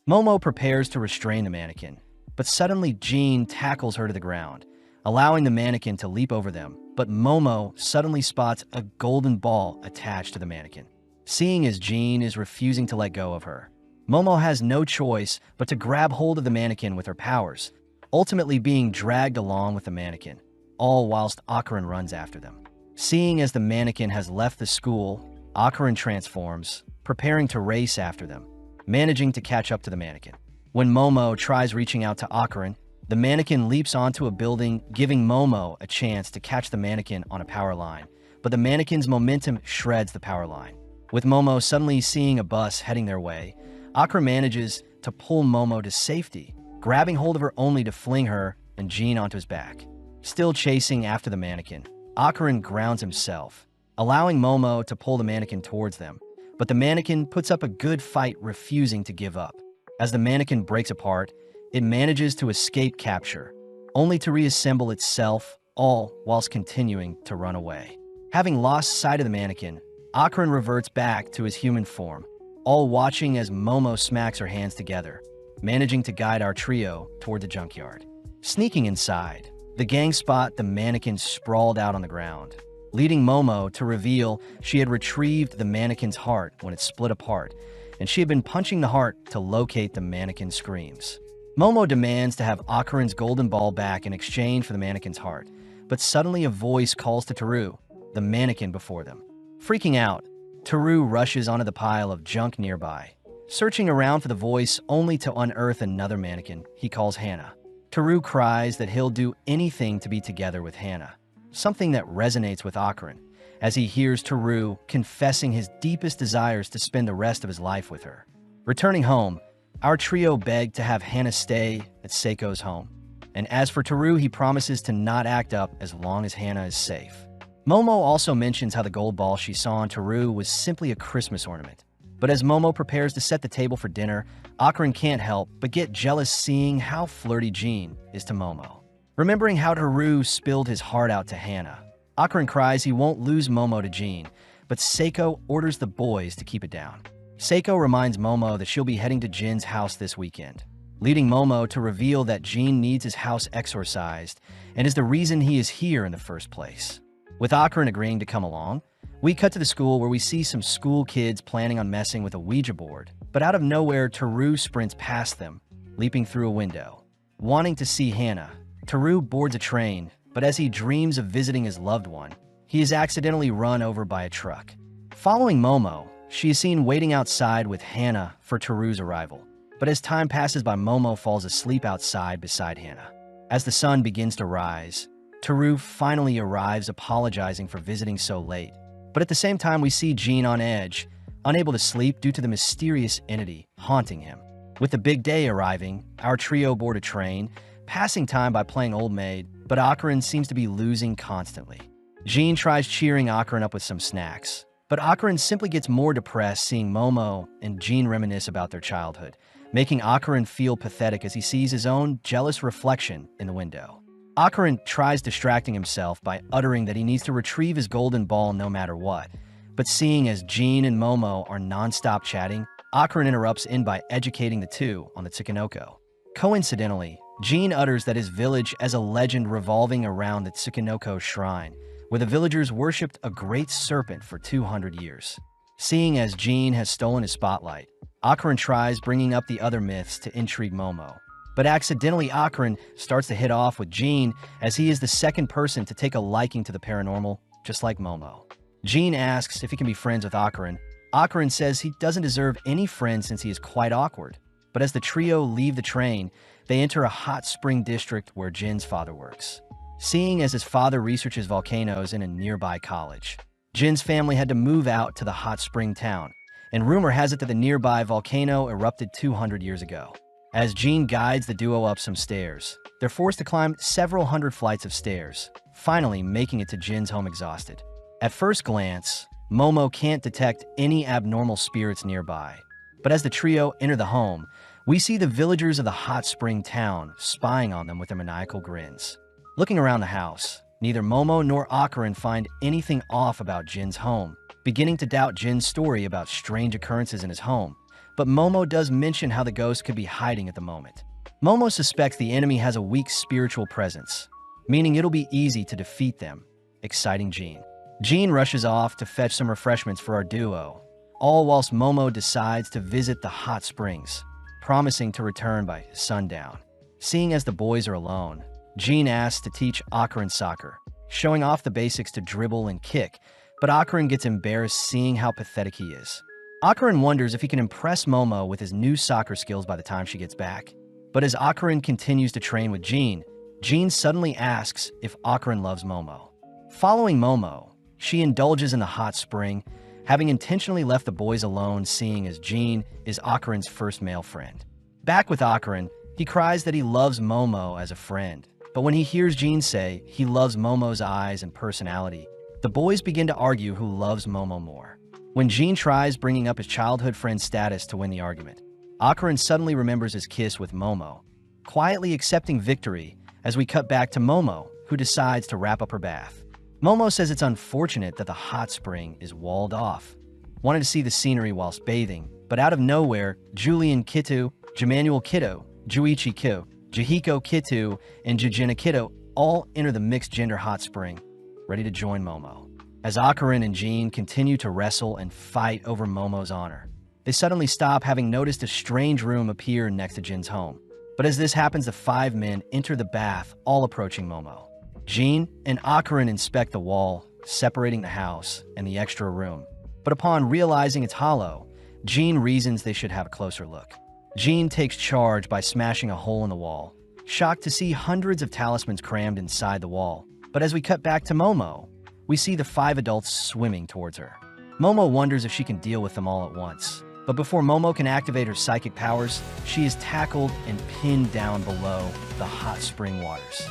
Momo prepares to restrain the mannequin, but suddenly Jean tackles her to the ground, allowing the mannequin to leap over them, but Momo suddenly spots a golden ball attached to the mannequin. Seeing as Jean is refusing to let go of her, Momo has no choice but to grab hold of the mannequin with her powers, ultimately being dragged along with the mannequin, all whilst Akron runs after them. Seeing as the mannequin has left the school, Akron transforms, preparing to race after them, managing to catch up to the mannequin. When Momo tries reaching out to Akron, the mannequin leaps onto a building, giving Momo a chance to catch the mannequin on a power line, but the mannequin's momentum shreds the power line. With Momo suddenly seeing a bus heading their way, Akron manages to pull Momo to safety, grabbing hold of her only to fling her and Jean onto his back. Still chasing after the mannequin, Akron grounds himself, allowing Momo to pull the mannequin towards them, but the mannequin puts up a good fight, refusing to give up. As the mannequin breaks apart, it manages to escape capture, only to reassemble itself, all whilst continuing to run away. Having lost sight of the mannequin, Akron reverts back to his human form, all watching as Momo smacks her hands together, managing to guide our trio toward the junkyard. Sneaking inside, the gang spot the mannequin sprawled out on the ground, leading Momo to reveal she had retrieved the mannequin's heart when it split apart, and she had been punching the heart to locate the mannequin's screams. Momo demands to have Akron's golden ball back in exchange for the mannequin's heart, but suddenly a voice calls to Teru, the mannequin before them. Freaking out, Teru rushes onto the pile of junk nearby, searching around for the voice only to unearth another mannequin he calls Hannah. Teru cries that he'll do anything to be together with Hannah, something that resonates with Akron, as he hears Teru confessing his deepest desires to spend the rest of his life with her. Returning home, our trio beg to have Hannah stay at Seiko's home. And as for Teru, he promises to not act up as long as Hannah is safe. Momo also mentions how the gold ball she saw on Teru was simply a Christmas ornament. But as Momo prepares to set the table for dinner, Akron can't help but get jealous seeing how flirty Jean is to Momo. Remembering how Teru spilled his heart out to Hannah, Akron cries he won't lose Momo to Jean, but Seiko orders the boys to keep it down. Seiko reminds Momo that she'll be heading to Jin's house this weekend, leading Momo to reveal that Jean needs his house exorcised and is the reason he is here in the first place. With Akron agreeing to come along, we cut to the school where we see some school kids planning on messing with a Ouija board, but out of nowhere, Teru sprints past them, leaping through a window. Wanting to see Hannah, Teru boards a train, but as he dreams of visiting his loved one, he is accidentally run over by a truck. Following Momo, she is seen waiting outside with Hannah for Teru's arrival. But as time passes by, Momo falls asleep outside beside Hannah. As the sun begins to rise, Teru finally arrives, apologizing for visiting so late. But at the same time, we see Jean on edge, unable to sleep due to the mysterious entity haunting him. With the big day arriving, our trio board a train, passing time by playing Old Maid, but Akron seems to be losing constantly. Jean tries cheering Akron up with some snacks, but Akron simply gets more depressed seeing Momo and Jean reminisce about their childhood, making Akron feel pathetic as he sees his own jealous reflection in the window. Akron tries distracting himself by uttering that he needs to retrieve his golden ball no matter what, but seeing as Jean and Momo are non-stop chatting, Akron interrupts in by educating the two on the Tsukinoko. Coincidentally, Jean utters that his village as a legend revolving around the Tsukinoko shrine, where the villagers worshipped a great serpent for 200 years. Seeing as Jean has stolen his spotlight, Akron tries bringing up the other myths to intrigue Momo. But accidentally, Akron starts to hit off with Jean as he is the second person to take a liking to the paranormal, just like Momo. Jean asks if he can be friends with Akron. Akron says he doesn't deserve any friends since he is quite awkward. But as the trio leave the train, they enter a hot spring district where Jin's father works. Seeing as his father researches volcanoes in a nearby college, Jin's family had to move out to the hot spring town, and rumor has it that the nearby volcano erupted 200 years ago. As Jean guides the duo up some stairs, they're forced to climb several hundred flights of stairs, finally making it to Jin's home exhausted. At first glance, Momo can't detect any abnormal spirits nearby, but as the trio enter the home, we see the villagers of the hot spring town spying on them with their maniacal grins. Looking around the house, neither Momo nor Akron find anything off about Jin's home, beginning to doubt Jin's story about strange occurrences in his home. But Momo does mention how the ghost could be hiding at the moment. Momo suspects the enemy has a weak spiritual presence, meaning it'll be easy to defeat them, exciting Jean. Jean rushes off to fetch some refreshments for our duo, all whilst Momo decides to visit the hot springs, promising to return by sundown. Seeing as the boys are alone, Jean asks to teach Akron soccer, showing off the basics to dribble and kick, but Akron gets embarrassed seeing how pathetic he is. Akron wonders if he can impress Momo with his new soccer skills by the time she gets back. But as Akron continues to train with Jean, Jean suddenly asks if Akron loves Momo. Following Momo, she indulges in the hot spring, having intentionally left the boys alone seeing as Jean is Akron's first male friend. Back with Akron, he cries that he loves Momo as a friend, but when he hears Jean say he loves Momo's eyes and personality, the boys begin to argue who loves Momo more. When Jean tries bringing up his childhood friend's status to win the argument, Akron suddenly remembers his kiss with Momo, quietly accepting victory as we cut back to Momo, who decides to wrap up her bath. Momo says it's unfortunate that the hot spring is walled off, wanted to see the scenery whilst bathing, but out of nowhere, Julian Kitu, Jamanuel Kido, Juichi Kyo, Jihiko Kitu, and Jujina Kido all enter the mixed-gender hot spring, ready to join Momo. As Akron and Jean continue to wrestle and fight over Momo's honor, they suddenly stop, having noticed a strange room appear next to Jin's home. But as this happens, the five men enter the bath, all approaching Momo. Jean and Akron inspect the wall, separating the house and the extra room. But upon realizing it's hollow, Jean reasons they should have a closer look. Jean takes charge by smashing a hole in the wall, shocked to see hundreds of talismans crammed inside the wall. But as we cut back to Momo, we see the five adults swimming towards her. Momo wonders if she can deal with them all at once, But before Momo can activate her psychic powers, she is tackled and pinned down below the hot spring waters.